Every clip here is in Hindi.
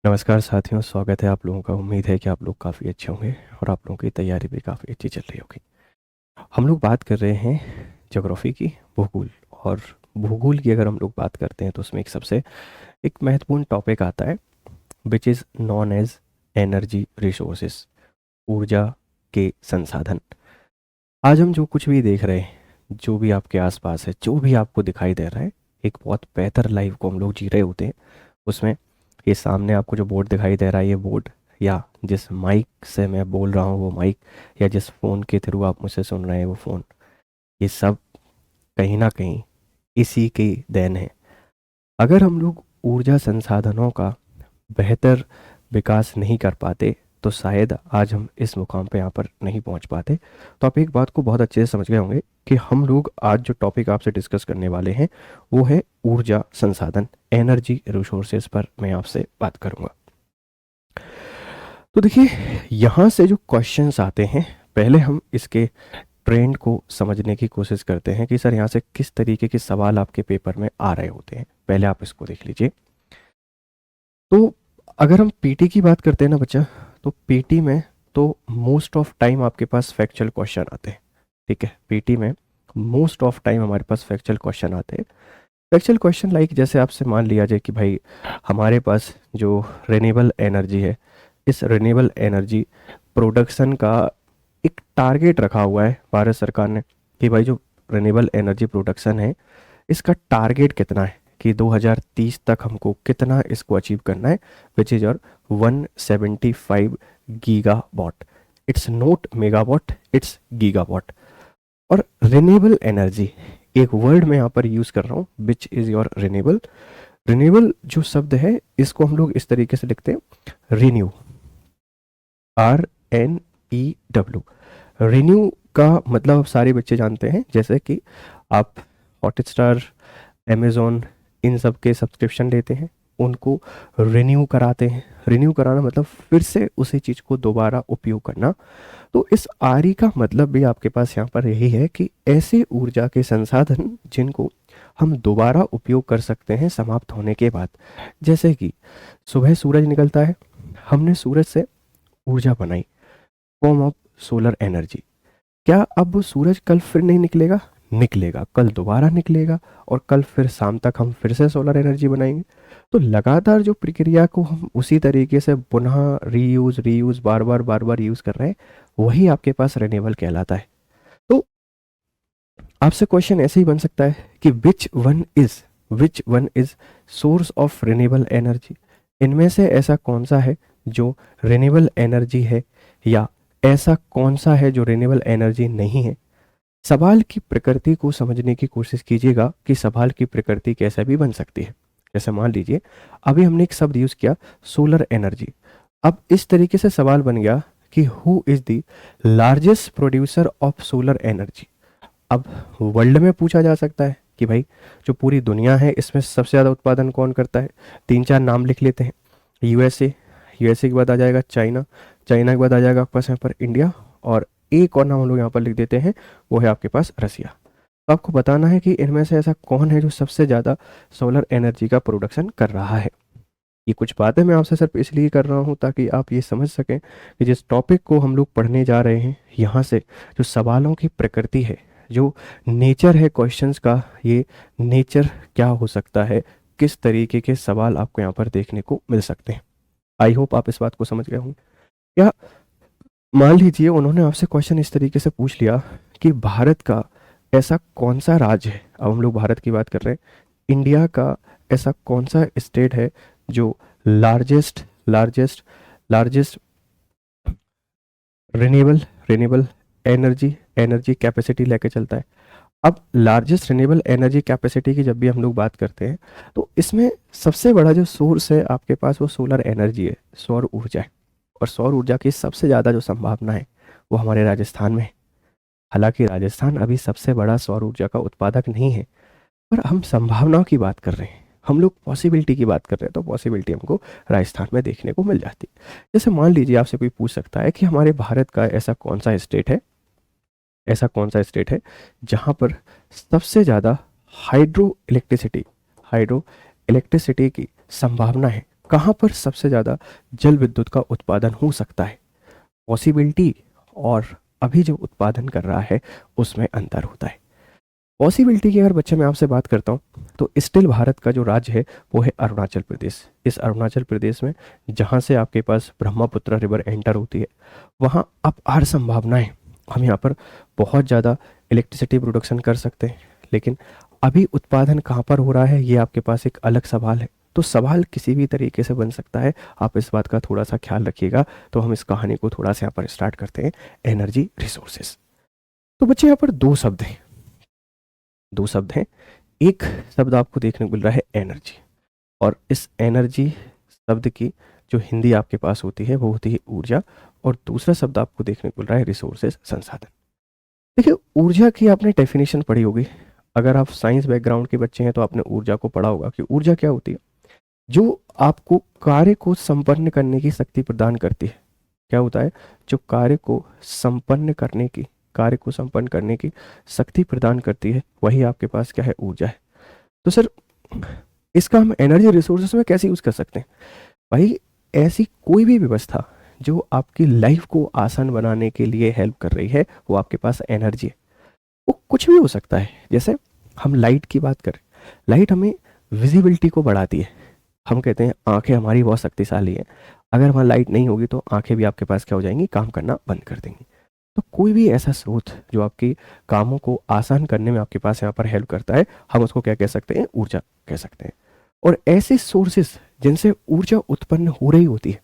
नमस्कार साथियों, स्वागत है आप लोगों का। उम्मीद है कि आप लोग काफ़ी अच्छे होंगे और आप लोगों की तैयारी भी काफ़ी अच्छी चल रही होगी। हम लोग बात कर रहे हैं ज्योग्राफी की, भूगोल। और भूगोल की अगर हम लोग बात करते हैं तो उसमें एक महत्वपूर्ण टॉपिक आता है which is known as energy resources, ऊर्जा के संसाधन। आज हम जो कुछ भी देख रहे हैं, जो भी आपके आसपास है, जो भी आपको दिखाई दे रहा है, एक बहुत बेहतर लाइफ को हम लोग जी रहे होते हैं उसमें। ये सामने आपको जो बोर्ड दिखाई दे रहा है, ये बोर्ड, या जिस माइक से मैं बोल रहा हूँ वो माइक, या जिस फ़ोन के थ्रू आप मुझसे सुन रहे हैं वो फ़ोन, ये सब कहीं ना कहीं इसी की देन है। अगर हम लोग ऊर्जा संसाधनों का बेहतर विकास नहीं कर पाते तो शायद आज हम इस मुकाम पे यहाँ पर नहीं पहुँच पाते। तो आप एक बात को बहुत अच्छे से समझ गए होंगे कि हम लोग आज जो टॉपिक आपसे डिस्कस करने वाले हैं वो है ऊर्जा संसाधन, एनर्जी रिसोर्सेज पर मैं आपसे बात करूँगा। तो देखिए, यहाँ से जो क्वेश्चंस आते हैं, पहले हम इसके ट्रेंड को समझने की कोशिश करते हैं कि सर यहाँ से किस तरीके के सवाल आपके पेपर में आ रहे होते हैं। पहले आप इसको देख लीजिए। तो अगर हम पीटी की बात करते हैं ना बच्चा, तो पीटी में तो मोस्ट ऑफ टाइम आपके पास फैक्चुअल क्वेश्चन आते हैं। ठीक है, पीटी में मोस्ट ऑफ टाइम हमारे पास फैक्चुअल क्वेश्चन आते हैं। फैक्चुअल क्वेश्चन लाइक जैसे आपसे मान लिया जाए कि भाई हमारे पास जो रिन्यूएबल एनर्जी है, इस रिन्यूएबल एनर्जी प्रोडक्शन का एक टारगेट रखा हुआ है भारत सरकार ने कि भाई जो रिन्यूएबल एनर्जी प्रोडक्शन है इसका टारगेट कितना है कि 2030 तक हमको कितना इसको अचीव करना है, विच इज और 175 gigawatt. It's not megawatt, it's gigawatt. और रिन्यूएबल एनर्जी एक वर्ड मैं यहाँ पर यूज़ कर रहा हूँ, which is your renewable. Renewable जो शब्द है इसको हम लोग इस तरीके से लिखते हैं, रिन्यू, RNEW। रिन्यू का मतलब अब सारे बच्चे जानते हैं, जैसे कि आप हॉटस्टार, अमेज़ॉन, इन सब के सब्सक्रिप्शन लेते हैं, उनको रिन्यू कराते हैं। रिन्यू कराना मतलब फिर से उसी चीज़ को दोबारा उपयोग करना। तो इस आरी का मतलब भी आपके पास यहाँ पर यही है कि ऐसे ऊर्जा के संसाधन जिनको हम दोबारा उपयोग कर सकते हैं समाप्त होने के बाद। जैसे कि सुबह सूरज निकलता है, हमने सूरज से ऊर्जा बनाई, फॉर्म ऑफ सोलर एनर्जी। क्या अब वो सूरज कल फिर नहीं निकलेगा? निकलेगा, कल दोबारा निकलेगा, और कल फिर शाम तक हम फिर से सोलर एनर्जी बनाएंगे। तो लगातार जो प्रक्रिया को हम उसी तरीके से पुनः रीयूज रीयूज बार बार यूज कर रहे हैं, वही आपके पास रिन्यूएबल कहलाता है। तो आपसे क्वेश्चन ऐसे ही बन सकता है कि which one is source of renewable energy. इनमें से ऐसा कौन सा है जो रिन्यूएबल एनर्जी है, या ऐसा कौन सा है जो रिन्यूएबल एनर्जी नहीं है। सवाल की प्रकृति को समझने की कोशिश कीजिएगा कि सवाल की प्रकृति कैसे भी बन सकती है। जैसे मान लीजिए अभी हमने एक शब्द यूज किया, सोलर एनर्जी। अब इस तरीके से सवाल बन गया कि who is the largest producer of solar energy. अब वर्ल्ड में पूछा जा सकता है कि भाई जो पूरी दुनिया है इसमें सबसे ज़्यादा उत्पादन कौन करता है। तीन चार नाम लिख लेते हैं। यूएसए, यूएसए के बाद आ जाएगा चाइना, चाइना के बाद आ जाएगा आपके पास यहाँ पर इंडिया, और एक और नाम हम लोग यहाँ पर लिख देते हैं, वो है आपके पास रसिया। तो आपको बताना है कि इनमें से ऐसा कौन है जो सबसे ज़्यादा सोलर एनर्जी का प्रोडक्शन कर रहा है। ये कुछ बातें मैं आपसे सिर्फ इसलिए कर रहा हूँ ताकि आप ये समझ सकें कि जिस टॉपिक को हम लोग पढ़ने जा रहे हैं, यहाँ से जो सवालों की प्रकृति है, जो नेचर है क्वेश्चंस का, ये नेचर क्या हो सकता है, किस तरीके के सवाल आपको यहाँ पर देखने को मिल सकते हैं। आई होप आप इस बात को समझ गए होंगे। या मान लीजिए उन्होंने आपसे क्वेश्चन इस तरीके से पूछ लिया कि भारत का ऐसा कौन सा राज्य है, अब हम लोग भारत की बात कर रहे हैं, इंडिया का ऐसा कौन सा स्टेट है जो largest largest largest renewable renewable energy energy capacity लेके चलता है। अब लार्जेस्ट रिन्यूएबल एनर्जी कैपेसिटी की जब भी हम लोग बात करते हैं तो इसमें सबसे बड़ा जो सोर्स है आपके पास वो सोलर एनर्जी है, सौर ऊर्जा है। और सौर ऊर्जा की सबसे ज़्यादा जो संभावना है वो हमारे राजस्थान में है। हालांकि राजस्थान अभी सबसे बड़ा सौर ऊर्जा का उत्पादक नहीं है, पर हम संभावनाओं की बात कर रहे हैं, हम लोग पॉसिबिलिटी की बात कर रहे हैं, तो पॉसिबिलिटी हमको राजस्थान में देखने को मिल जाती है। जैसे मान लीजिए आपसे कोई पूछ सकता है कि हमारे भारत का ऐसा कौन सा स्टेट है, ऐसा कौन सा स्टेट है जहाँ पर सबसे ज़्यादा हाइड्रो इलेक्ट्रिसिटी हाइड्रो इलेक्ट्रिसिटी की संभावना है। कहाँ पर सबसे ज़्यादा जल विद्युत का उत्पादन हो सकता है, पॉसिबिलिटी और अभी जो उत्पादन कर रहा है उसमें अंतर होता है। पॉसिबिलिटी की अगर बच्चे मैं आपसे बात करता हूँ तो स्टिल भारत का जो राज्य है वो है अरुणाचल प्रदेश। इस अरुणाचल प्रदेश में जहाँ से आपके पास ब्रह्मपुत्र रिवर एंटर होती है, वहाँ अपार संभावनाएं, हम यहाँ पर बहुत ज़्यादा इलेक्ट्रिसिटी प्रोडक्शन कर सकते हैं। लेकिन अभी उत्पादन कहाँ पर हो रहा है ये आपके पास एक अलग सवाल है। तो सवाल किसी भी तरीके से बन सकता है, आप इस बात का थोड़ा सा ख्याल रखिएगा। तो हम इस कहानी को थोड़ा सा यहाँ पर स्टार्ट करते हैं, एनर्जी रिसोर्सेस। तो बच्चे यहाँ पर दो शब्द हैं, दो शब्द हैं। एक शब्द आपको देखने को मिल रहा है एनर्जी, और इस एनर्जी शब्द की जो हिंदी आपके पास होती है वो होती है ऊर्जा, और दूसरा शब्द आपको देखने को मिल रहा है रिसोर्सेस, संसाधन। देखिए ऊर्जा की आपने डेफिनेशन पढ़ी होगी, अगर आप साइंस बैकग्राउंड के बच्चे हैं तो आपने ऊर्जा को पढ़ा होगा कि ऊर्जा क्या होती है, जो आपको कार्य को संपन्न करने की शक्ति प्रदान करती है। क्या होता है, जो कार्य को संपन्न करने की, कार्य को संपन्न करने की शक्ति प्रदान करती है, वही आपके पास क्या है, ऊर्जा है। तो सर इसका हम एनर्जी रिसोर्सेस में कैसे यूज कर सकते हैं? भाई ऐसी कोई भी व्यवस्था जो आपकी लाइफ को आसान बनाने के लिए हेल्प कर रही है वो आपके पास एनर्जी है। वो कुछ भी हो सकता है, जैसे हम लाइट की बात करें, लाइट हमें विजिबिलिटी को बढ़ाती है। हम कहते हैं आंखें हमारी बहुत शक्तिशाली है, अगर वहाँ लाइट नहीं होगी तो आंखें भी आपके पास क्या हो जाएंगी, काम करना बंद कर देंगी। तो कोई भी ऐसा स्रोत जो आपके कामों को आसान करने में आपके पास यहाँ पर हेल्प करता है, हम उसको क्या कह सकते हैं, ऊर्जा कह सकते हैं। और ऐसे सोर्सेस जिनसे ऊर्जा उत्पन्न हो रही होती है,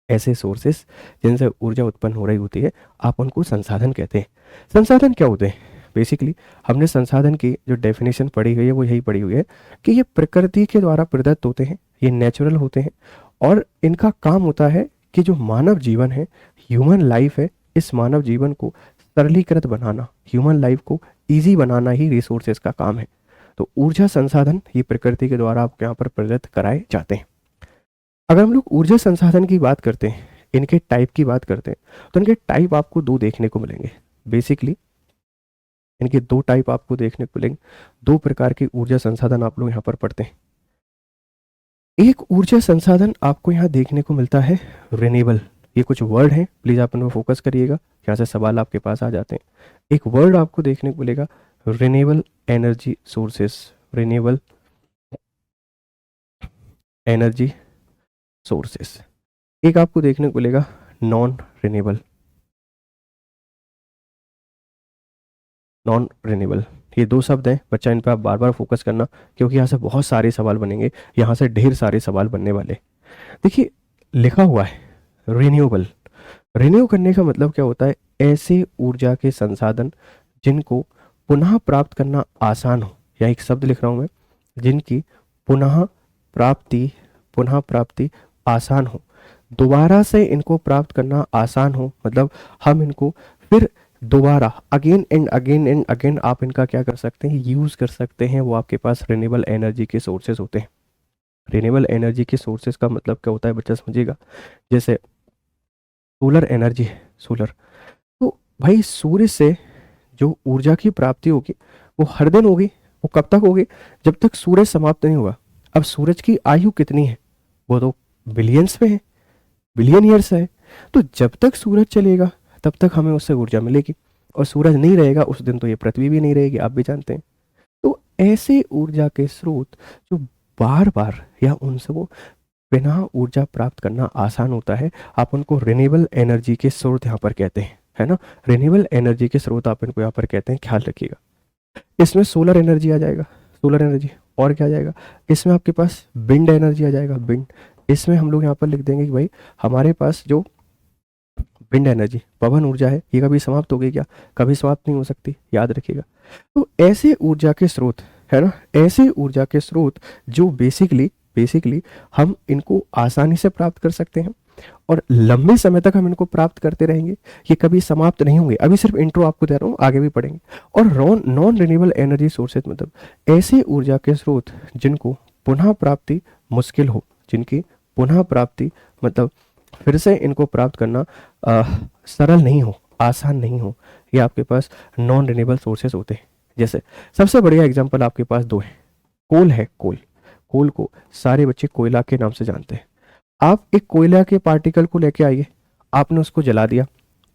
ऐसे सोर्सेस जिनसे ऊर्जा उत्पन्न हो रही होती है, आप उनको संसाधन कहते हैं। संसाधन क्या होते हैं? बेसिकली हमने संसाधन की जो डेफिनेशन पढ़ी हुई है वो यही पढ़ी हुई है कि ये प्रकृति के द्वारा प्रदत्त होते हैं, ये नेचुरल होते हैं, और इनका काम होता है कि जो मानव जीवन है, ह्यूमन लाइफ है, इस मानव जीवन को सरलीकृत बनाना, ह्यूमन लाइफ को ईजी बनाना ही रिसोर्सेज का काम है। तो ऊर्जा संसाधन ये प्रकृति के द्वारा आपके यहाँ पर प्रदत्त कराए जाते हैं। अगर हम लोग ऊर्जा संसाधन की बात करते हैं, इनके टाइप की बात करते हैं, तो इनके टाइप आपको दो देखने को मिलेंगे। बेसिकली इनके दो टाइप आपको देखने को मिलेंगे, दो प्रकार के ऊर्जा संसाधन आप लोग यहाँ पर पढ़ते हैं। एक ऊर्जा संसाधन आपको यहाँ देखने को मिलता है रिन्यूएबल। ये कुछ वर्ड हैं, प्लीज आप उन पर फोकस करिएगा, यहाँ से सवाल आपके पास आ जाते हैं। एक वर्ड आपको देखने को मिलेगा renewable energy sources, renewable energy sources. एक आपको देखने को मिलेगा नॉन रिन्यूएबल, नॉन रिन्यूएबल। ये दो शब्द हैं बच्चा, इन पर आप बार बार फोकस करना, क्योंकि यहाँ से बहुत सारे सवाल बनेंगे, यहाँ से ढेर सारे सवाल बनने वाले। देखिए लिखा हुआ है रिन्यूएबल, रिन्यू करने का मतलब क्या होता है, ऐसे ऊर्जा के संसाधन जिनको पुनः प्राप्त करना आसान हो, या एक शब्द लिख रहा हूँ मैं, जिनकी पुनः प्राप्ति आसान हो, दोबारा से इनको प्राप्त करना आसान हो, मतलब हम इनको फिर दोबारा अगेन एंड अगेन आप इनका क्या कर सकते हैं, यूज कर सकते हैं। वो आपके पास रिन्यूएबल एनर्जी के सोर्सेस होते हैं। रिन्यूएबल एनर्जी के सोर्सेस का मतलब क्या होता है बच्चा समझिएगा, जैसे सोलर एनर्जी है, सोलर, तो भाई सूर्य से जो ऊर्जा की प्राप्ति होगी वो हर दिन होगी। वो कब तक होगी, जब तक सूरज समाप्त नहीं होगा। अब सूरज की आयु कितनी है, वो तो बिलियंस में है, बिलियन ईयर्स है। तो जब तक सूरज चलेगा तब तक हमें उससे ऊर्जा मिलेगी, और सूरज नहीं रहेगा उस दिन तो ये पृथ्वी भी नहीं रहेगी, आप भी जानते हैं। तो ऐसे ऊर्जा के स्रोत जो बार बार या उनसे वो बिना ऊर्जा प्राप्त करना आसान होता है, आप उनको रिन्यूएबल एनर्जी के स्रोत यहाँ पर कहते हैं, है ना। रिन्यूएबल एनर्जी के स्रोत आप इनको यहाँ पर कहते हैं, ख्याल रखिएगा। इसमें सोलर एनर्जी आ जाएगा, सोलर एनर्जी, और क्या आ जाएगा, इसमें आपके पास विंड एनर्जी आ जाएगा, विंड। इसमें हम लोग यहाँ पर लिख देंगे कि भाई हमारे पास जो विंड एनर्जी, पवन ऊर्जा है, ये कभी समाप्त होगी क्या, कभी समाप्त नहीं हो सकती, याद रखिएगा। तो ऐसे ऊर्जा के स्रोत, है ना, ऐसे ऊर्जा के स्रोत जो बेसिकली हम इनको आसानी से प्राप्त कर सकते हैं, और लंबे समय तक हम इनको प्राप्त करते रहेंगे, ये कभी समाप्त नहीं होंगे। अभी सिर्फ इंट्रो आपको दे रहा हूँ, आगे भी पढ़ेंगे। और नॉन रिन्यूएबल एनर्जी सोर्सेज मतलब ऐसे ऊर्जा के स्रोत जिनको पुनः प्राप्ति मुश्किल हो, जिनकी पुनः प्राप्ति मतलब फिर से इनको प्राप्त करना सरल नहीं हो, आसान नहीं हो, ये आपके पास नॉन रिन्यूएबल सोर्सेज होते हैं। जैसे सबसे बढ़िया एग्जांपल आपके पास दो है, कोल है, कोल। कोल को सारे बच्चे कोयला के नाम से जानते हैं। आप एक कोयला के पार्टिकल को लेके आइए, आपने उसको जला दिया,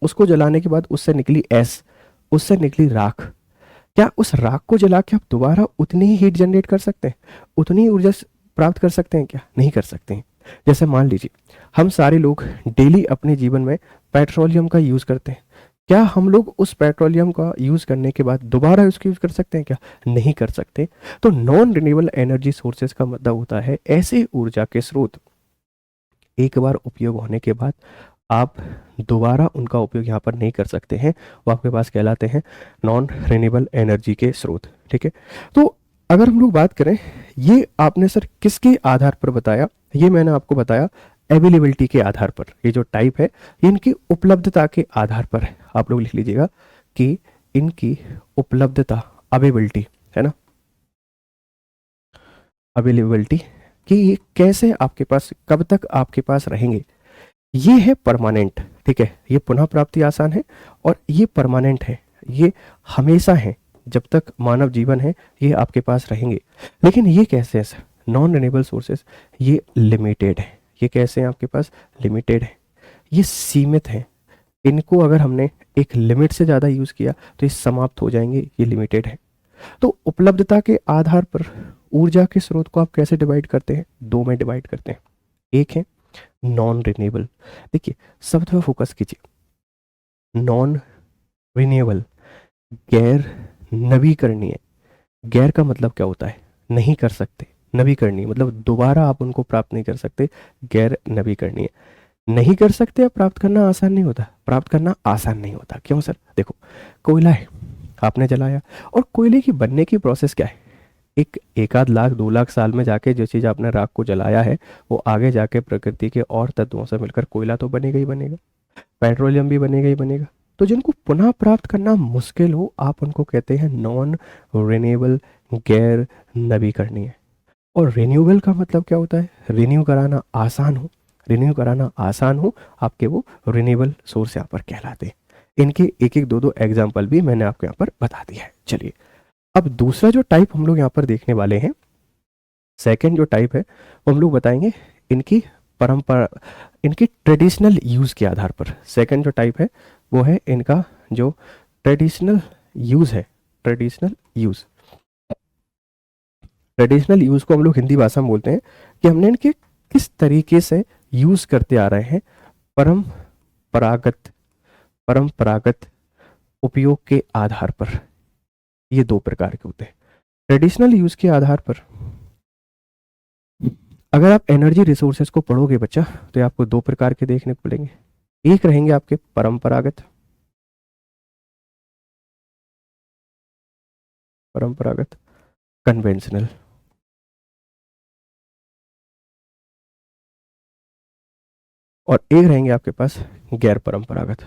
उसको जलाने के बाद उससे निकली एस, उससे निकली राख। क्या उस राख को जला के आप दोबारा उतनी ही हीट जनरेट कर सकते हैं, उतनी ही ऊर्जा प्राप्त कर सकते हैं? क्या नहीं कर सकते हैं। जैसे मान लीजिए हम सारे लोग डेली अपने जीवन में पेट्रोलियम का यूज़ करते हैं, क्या हम लोग उस पेट्रोलियम का यूज़ करने के बाद दोबारा उसका यूज़ कर सकते हैं? क्या नहीं कर सकते। तो नॉन रिन्यूएबल एनर्जी सोर्सेज का मतलब होता है ऐसे ऊर्जा के स्रोत एक बार उपयोग होने के बाद आप दोबारा उनका उपयोग यहाँ पर नहीं कर सकते हैं, वो आपके पास कहलाते हैं नॉन रिन्यूएबल एनर्जी के स्रोत। ठीक है, तो अगर हम लोग बात करें, ये आपने सर किसके आधार पर बताया? ये मैंने आपको बताया अवेलेबिलिटी के आधार पर। ये जो टाइप है ये इनकी उपलब्धता के आधार पर है। आप लोग लिख लीजिएगा कि इनकी उपलब्धता, अवेलेबिलिटी है ना, अवेलेबिलिटी कि ये कैसे आपके पास, कब तक आपके पास रहेंगे। ये है परमानेंट। ठीक है, ये पुनः प्राप्ति आसान है और ये परमानेंट है, ये हमेशा है, जब तक मानव जीवन है ये आपके पास रहेंगे। लेकिन ये कैसे है सर? नॉन रिन्यूएबल सोर्सेस ये लिमिटेड है। ये कैसे हैं आपके पास? लिमिटेड है, ये सीमित है। इनको अगर हमने एक लिमिट से ज़्यादा यूज़ किया तो ये समाप्त हो जाएंगे, ये लिमिटेड है। तो उपलब्धता के आधार पर ऊर्जा के स्रोत को आप कैसे डिवाइड करते हैं? दो में डिवाइड करते हैं। एक है नॉन रिन्यूएबल। देखिए शब्द पर फोकस कीजिए, नॉन रिन्यूएबल, गैर नवीकरणीय। गैर का मतलब क्या होता है? नहीं कर सकते। नवीकरणीय मतलब दोबारा आप उनको प्राप्त नहीं कर सकते, गैर नवीकरणीय। नहीं कर सकते या प्राप्त करना आसान नहीं होता? प्राप्त करना आसान नहीं होता। क्यों सर? देखो कोयला है, आपने जलाया, और कोयले की बनने की प्रोसेस क्या है? एक आध लाख 2 लाख साल में जाके जो चीज़ आपने राख को जलाया है वो आगे जाके प्रकृति के और तत्वों से मिलकर कोयला तो बनेगा ही बनेगा, पेट्रोलियम भी बनेगा ही बनेगा। तो जिनको पुनः प्राप्त करना मुश्किल हो आप उनको कहते हैं नॉन रिन्यूएबल, गैर नवीकरणीय। और रिन्यूएबल का मतलब क्या होता है? रिन्यू कराना आसान हो, रिन्यू कराना आसान हो, आपके वो रिन्यूएबल सोर्स यहाँ पर कहलाते हैं। इनके एक एक दो दो एग्जाम्पल भी मैंने आपको यहाँ पर बता दिया है। चलिए अब दूसरा जो टाइप हम लोग यहाँ पर देखने वाले हैं, सेकंड जो टाइप है वो हम लोग बताएंगे इनकी परंपरा, इनकी ट्रेडिशनल यूज़ के आधार पर। सेकंड जो टाइप है वो है इनका जो ट्रेडिशनल यूज़ है, ट्रेडिशनल यूज़। ट्रेडिशनल यूज़ को हम लोग हिंदी भाषा में बोलते हैं कि हमने इनके किस तरीके से यूज़ करते आ रहे हैं परंपरागत, परंपरागत उपयोग के आधार पर। ये दो प्रकार के होते हैं। ट्रेडिशनल यूज़ के आधार पर अगर आप एनर्जी रिसोर्सेज को पढ़ोगे बच्चा तो ये आपको दो प्रकार के देखने को मिलेंगे। एक रहेंगे आपके परंपरागत, परंपरागत कन्वेंशनल, और एक रहेंगे आपके पास गैर परंपरागत।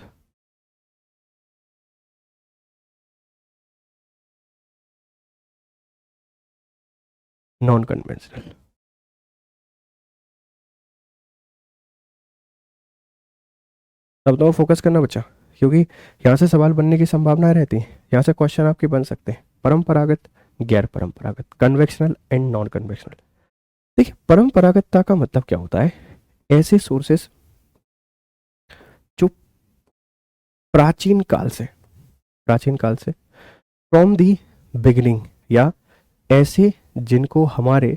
Non conventional. शब्दों में फोकस करना बच्चा, क्योंकि यहाँ से सवाल बनने की संभावनाएं रहती हैं, यहाँ से क्वेश्चन आपके बन सकते हैं। परंपरागत, गैर परंपरागत, कन्वेंशनल एंड नॉन कन्वेंशनल। देखिए परंपरागतता का मतलब क्या होता है? ऐसे सोर्सेस जो प्राचीन काल से, प्राचीन काल से, फ्रॉम दी बिगिनिंग, या ऐसे जिनको हमारे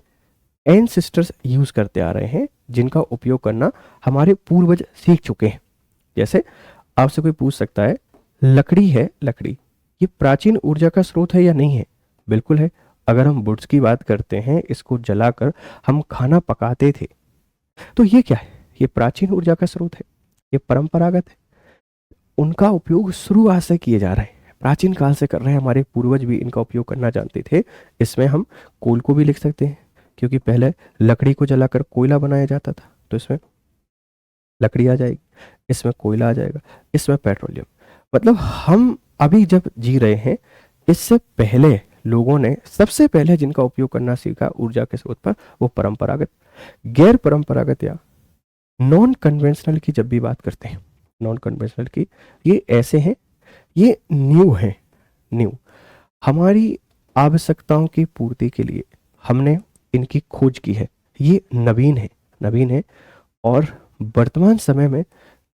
एंसेस्टर्स यूज करते आ रहे हैं, जिनका उपयोग करना हमारे पूर्वज सीख चुके हैं। जैसे आपसे कोई पूछ सकता है लकड़ी है, लकड़ी ये प्राचीन ऊर्जा का स्रोत है या नहीं है? बिल्कुल है। अगर हम वुड्स की बात करते हैं, इसको जलाकर हम खाना पकाते थे, तो ये क्या है? ये प्राचीन ऊर्जा का स्रोत है, ये परंपरागत है। उनका उपयोग शुरुआत से किए जा रहे हैं, प्राचीन काल से कर रहे हैं, हमारे पूर्वज भी इनका उपयोग करना जानते थे। इसमें हम कोल को भी लिख सकते हैं, क्योंकि पहले लकड़ी को जलाकर कोयला बनाया जाता था, तो इसमें लकड़ी आ जाएगी, इसमें कोयला आ जाएगा, इसमें पेट्रोलियम। मतलब हम अभी जब जी रहे हैं, इससे पहले लोगों ने सबसे पहले जिनका उपयोग करना सीखा ऊर्जा के स्रोत पर, वो परंपरागत। गैर परंपरागत या नॉन कन्वेंशनल की जब भी बात करते हैं, नॉन कन्वेंशनल की, ये ऐसे हैं, ये न्यू है। न्यू हमारी आवश्यकताओं की पूर्ति के लिए हमने इनकी खोज की है। ये नवीन है और वर्तमान समय में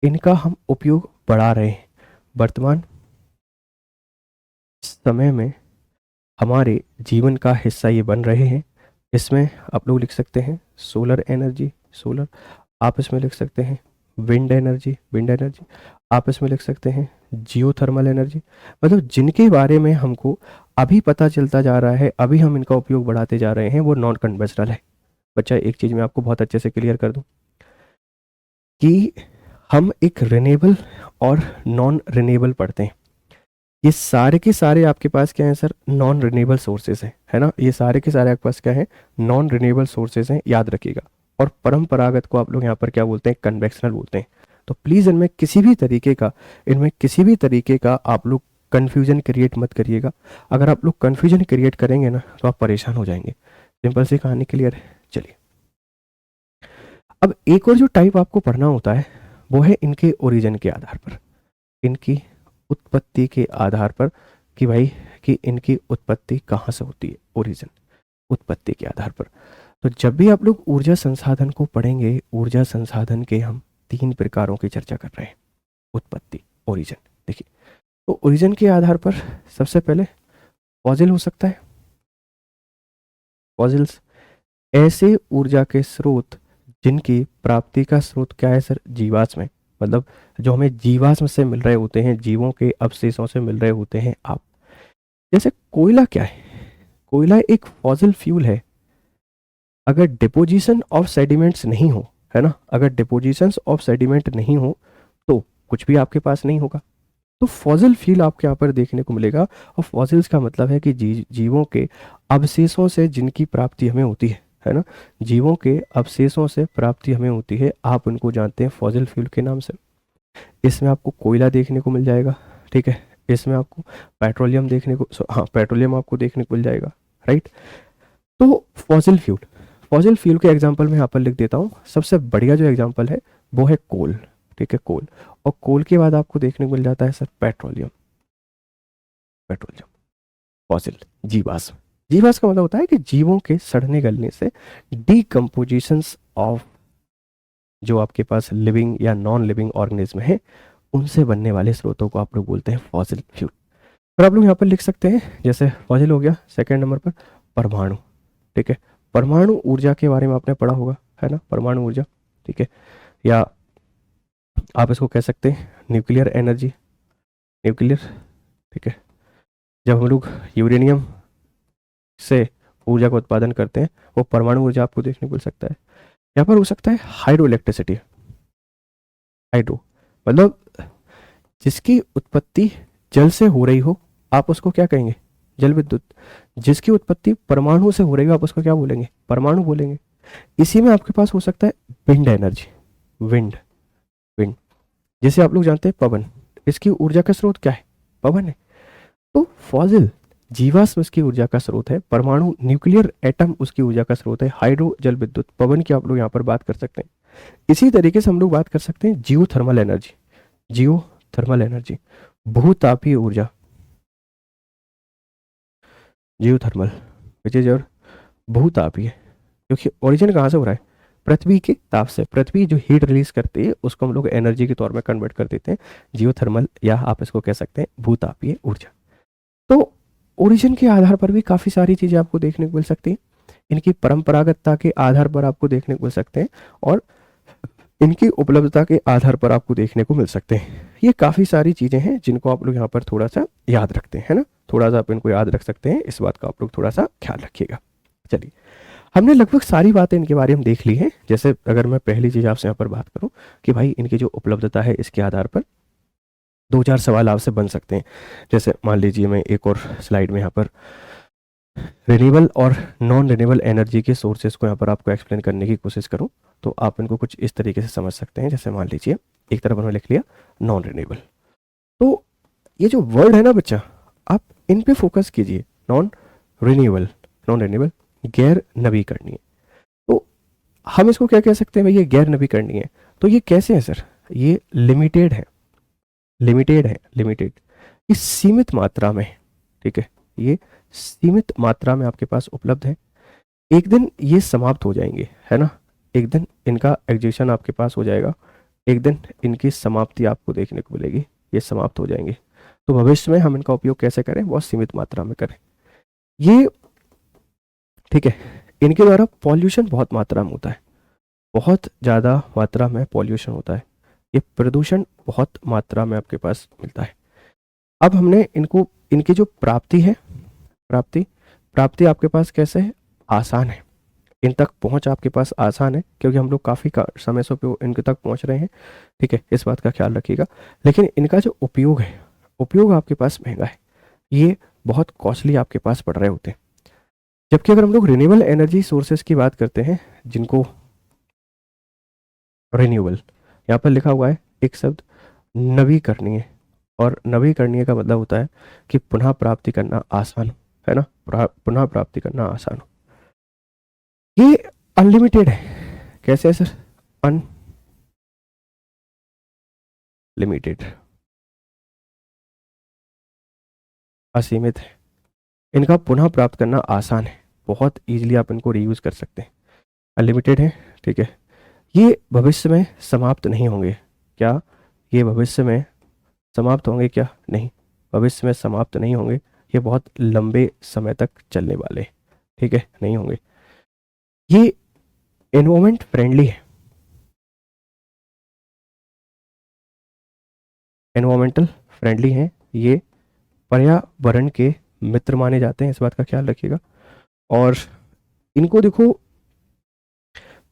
इनका हम उपयोग बढ़ा रहे हैं। वर्तमान समय में हमारे जीवन का हिस्सा ये बन रहे हैं। इसमें आप लोग लिख सकते हैं सोलर एनर्जी, सोलर। आप इसमें लिख सकते हैं विंड एनर्जी, विंड एनर्जी। आप इसमें लिख सकते हैं जियोथर्मल एनर्जी। मतलब जिनके बारे में हमको अभी पता चलता जा रहा है, अभी हम इनका उपयोग बढ़ाते जा रहे हैं, वो नॉन कन्वेंशनल है। बच्चा एक चीज़ मैं आपको बहुत अच्छे से क्लियर कर दूं कि हम एक रिन्यूएबल और नॉन रिन्यूएबल पढ़ते हैं। ये सारे के सारे आपके पास क्या है सर? नॉन रिन्यूएबल सोर्सेज हैं, है ना। ये सारे के सारे आपके पास क्या है? नॉन रिन्यूएबल सोर्सेज हैं, याद रखिएगा। और परंपरागत को आप लोग यहाँ पर क्या बोलते हैं? कन्वेक्शनल बोलते हैं। तो प्लीज़ इनमें किसी भी तरीके का आप लोग कन्फ्यूजन क्रिएट मत करिएगा। अगर आप लोग कन्फ्यूजन क्रिएट करेंगे ना तो आप परेशान हो जाएंगे। सिंपल सी कहानी, क्लियर है? चलिए, अब एक और जो टाइप आपको पढ़ना होता है वो है इनके ओरिजिन के आधार पर, इनकी उत्पत्ति के आधार पर, कि भाई कि इनकी उत्पत्ति कहाँ से होती है, ओरिजिन, उत्पत्ति के आधार पर। तो जब भी आप लोग ऊर्जा संसाधन को पढ़ेंगे, ऊर्जा संसाधन के हम 3 प्रकारों की चर्चा कर रहे हैं, उत्पत्ति, ओरिजिन। देखिए, तो ओरिजिन के आधार पर सबसे पहले फॉसिल हो सकता है। फॉसिल्स ऐसे ऊर्जा के स्रोत जिनकी प्राप्ति का स्रोत क्या है सर? जीवाश्म है। मतलब जो हमें जीवाश्म से मिल रहे होते हैं, जीवों के अवशेषों से मिल रहे होते हैं। आप जैसे कोयला क्या है? कोयला एक फॉसिल फ्यूल है। अगर डिपोजिशन ऑफ सेडिमेंट्स नहीं हो, है ना, अगर डिपोजिशन ऑफ सेडिमेंट नहीं हो तो कुछ भी आपके पास नहीं होगा। तो फॉसिल फ्यूल आपके यहाँ पर देखने को मिलेगा। और फॉसिल्स का मतलब है कि जीवों के अवशेषों से जिनकी प्राप्ति हमें होती है ना, जीवों के अवशेषों से प्राप्ति हमें होती है, आप उनको जानते हैं फॉसिल फ्यूल के नाम से। इसमें आपको कोयला देखने को मिल जाएगा, ठीक है। इसमें आपको पेट्रोलियम देखने को, हाँ, पेट्रोलियम आपको देखने को मिल जाएगा, राइट। तो फॉसिल फ्यूल के एग्जाम्पल में यहाँ पर लिख देता हूँ। सबसे बढ़िया जो एग्जाम्पल है वो है कोल, ठीक है, कोल। और कोल के बाद आपको देखने को मिल जाता है सर पेट्रोलियम, पेट्रोलियम, फॉसिल, जीवाश्म। जीवाश्म का मतलब होता है कि जीवों के सड़ने गलने से डीकम्पोजिशंस ऑफ जो आपके पास लिविंग या नॉन लिविंग ऑर्गेनिज्म है, उनसे बनने वाले स्रोतों को आप लोग बोलते हैं फॉसिल फ्यूल। और आप लोग यहाँ पर लिख सकते हैं, जैसे फॉसिल हो गया। सेकेंड नंबर पर परमाणु, ठीक है। परमाणु ऊर्जा के बारे में आपने पढ़ा होगा, है ना, परमाणु ऊर्जा, ठीक है। या आप इसको कह सकते हैं न्यूक्लियर एनर्जी, न्यूक्लियर, ठीक है। जब हम लोग यूरेनियम से ऊर्जा का उत्पादन करते हैं, वो परमाणु ऊर्जा आपको देखने को मिल सकता है। यहाँ पर हो सकता है हाइड्रो इलेक्ट्रिसिटी, हाइड्रो मतलब जिसकी उत्पत्ति जल से हो रही हो, आप उसको क्या कहेंगे? जल विद्युत। जिसकी उत्पत्ति परमाणु से हो रही हो, आप उसको क्या बोलेंगे? परमाणु बोलेंगे। इसी में आपके पास हो सकता है विंड एनर्जी, विंड, विंड जिसे आप लोग जानते हैं पवन। इसकी ऊर्जा का स्रोत क्या है? पवन है। तो फॉसिल जीवाश्म उसकी ऊर्जा का स्रोत है, परमाणु न्यूक्लियर एटम उसकी ऊर्जा का स्रोत है, हाइड्रो जल विद्युत, पवन की आप लोग यहाँ पर बात कर सकते हैं। इसी तरीके से हम लोग बात कर सकते हैं जियोथर्मल एनर्जी, जियोथर्मल एनर्जी, भूतापीय ऊर्जा, जियोथर्मल विच इज योर भूतापीय। क्योंकि ओरिजिन कहाँ से हो रहा है? पृथ्वी के ताप से। पृथ्वी जो हीट रिलीज करती है उसको हम लोग एनर्जी के तौर में कन्वर्ट कर देते हैं, जियोथर्मल, या आप इसको कह सकते हैं भूतापीय ऊर्जा। तो ओरिजिन के आधार पर भी काफ़ी सारी चीज़ें आपको देखने को मिल सकती हैं। इनकी परंपरागतता के आधार पर आपको देखने को मिल सकते हैं, और इनकी उपलब्धता के आधार पर आपको देखने को मिल सकते हैं। ये काफ़ी सारी चीज़ें हैं जिनको आप लोग यहाँ पर थोड़ा सा याद रखते हैं, है ना, थोड़ा सा आप इनको याद रख सकते हैं। इस बात का आप लोग थोड़ा सा ख्याल रखिएगा। चलिए, हमने लगभग सारी बातें इनके बारे में देख ली हैं। जैसे अगर मैं पहली चीज़ आपसे यहाँ पर बात करूँ कि भाई इनकी जो उपलब्धता है, इसके आधार पर 2-4 सवाल आपसे बन सकते हैं। जैसे मान लीजिए मैं एक और स्लाइड में यहाँ पर रिन्यूएबल और नॉन रिन्यूएबल एनर्जी के सोर्सेज को यहाँ पर आपको एक्सप्लेन करने की कोशिश करूँ तो आप इनको कुछ इस तरीके से समझ सकते हैं। जैसे मान लीजिए एक तरफ उन्होंने लिख लिया नॉन रिन्यूएबल, तो ये जो वर्ड है ना बच्चा, आप इन पे फोकस कीजिए। नॉन रिन्यूएबल, नॉन रिन्यूएबल, गैर नवीकरणीय। तो हम इसको क्या कह सकते हैं भाई? ये गैर नवीकरणीय है। तो ये कैसे है सर? ये लिमिटेड है, लिमिटेड है, लिमिटेड, ये सीमित मात्रा में, ठीक है, ये सीमित मात्रा में आपके पास उपलब्ध है। एक दिन ये समाप्त हो जाएंगे, है ना, एक दिन इनका एग्जीक्यूशन आपके पास हो जाएगा, एक दिन इनकी समाप्ति आपको देखने को मिलेगी, ये समाप्त हो जाएंगे। तो भविष्य में हम इनका उपयोग कैसे करें, बहुत सीमित मात्रा में करें ये, ठीक है। इनके द्वारा पॉल्यूशन बहुत मात्रा में होता है, बहुत ज़्यादा मात्रा में पॉल्यूशन होता है, ये प्रदूषण बहुत मात्रा में आपके पास मिलता है। अब हमने इनको, इनकी जो प्राप्ति है, प्राप्ति प्राप्ति आपके पास कैसे है, आसान है, इन तक पहुंच आपके पास आसान है, क्योंकि हम लोग काफ़ी समय से इनके तक पहुंच रहे हैं, ठीक है, इस बात का ख्याल रखिएगा। लेकिन इनका जो उपयोग है, उपयोग आपके पास महंगा है, ये बहुत कॉस्टली आपके पास पड़ रहे होते हैं। जबकि अगर हम लोग रिन्यूएबल एनर्जी सोर्सेज की बात करते हैं, जिनको रिन्यूएबल यहाँ पर लिखा हुआ है एक शब्द नवीकरणीय, और नवीकरणीय का मतलब होता है कि पुनः प्राप्ति करना आसान हो, है ना, पुनः प्राप्ति करना आसान हो। ये अनलिमिटेड है, कैसे है सर, अनलिमिटेड, असीमित है, इनका पुनः प्राप्त करना आसान है, बहुत इजीली आप इनको रीयूज कर सकते हैं, अनलिमिटेड है, ठीक है। ये भविष्य में समाप्त नहीं होंगे क्या, ये भविष्य में समाप्त होंगे क्या, नहीं, भविष्य में समाप्त नहीं होंगे, ये बहुत लंबे समय तक चलने वाले, ठीक है, नहीं होंगे। ये एनवायरमेंट फ्रेंडली है, एनवायरमेंटल फ्रेंडली हैं, ये पर्यावरण के मित्र माने जाते हैं, इस बात का ख्याल रखिएगा। और इनको देखो,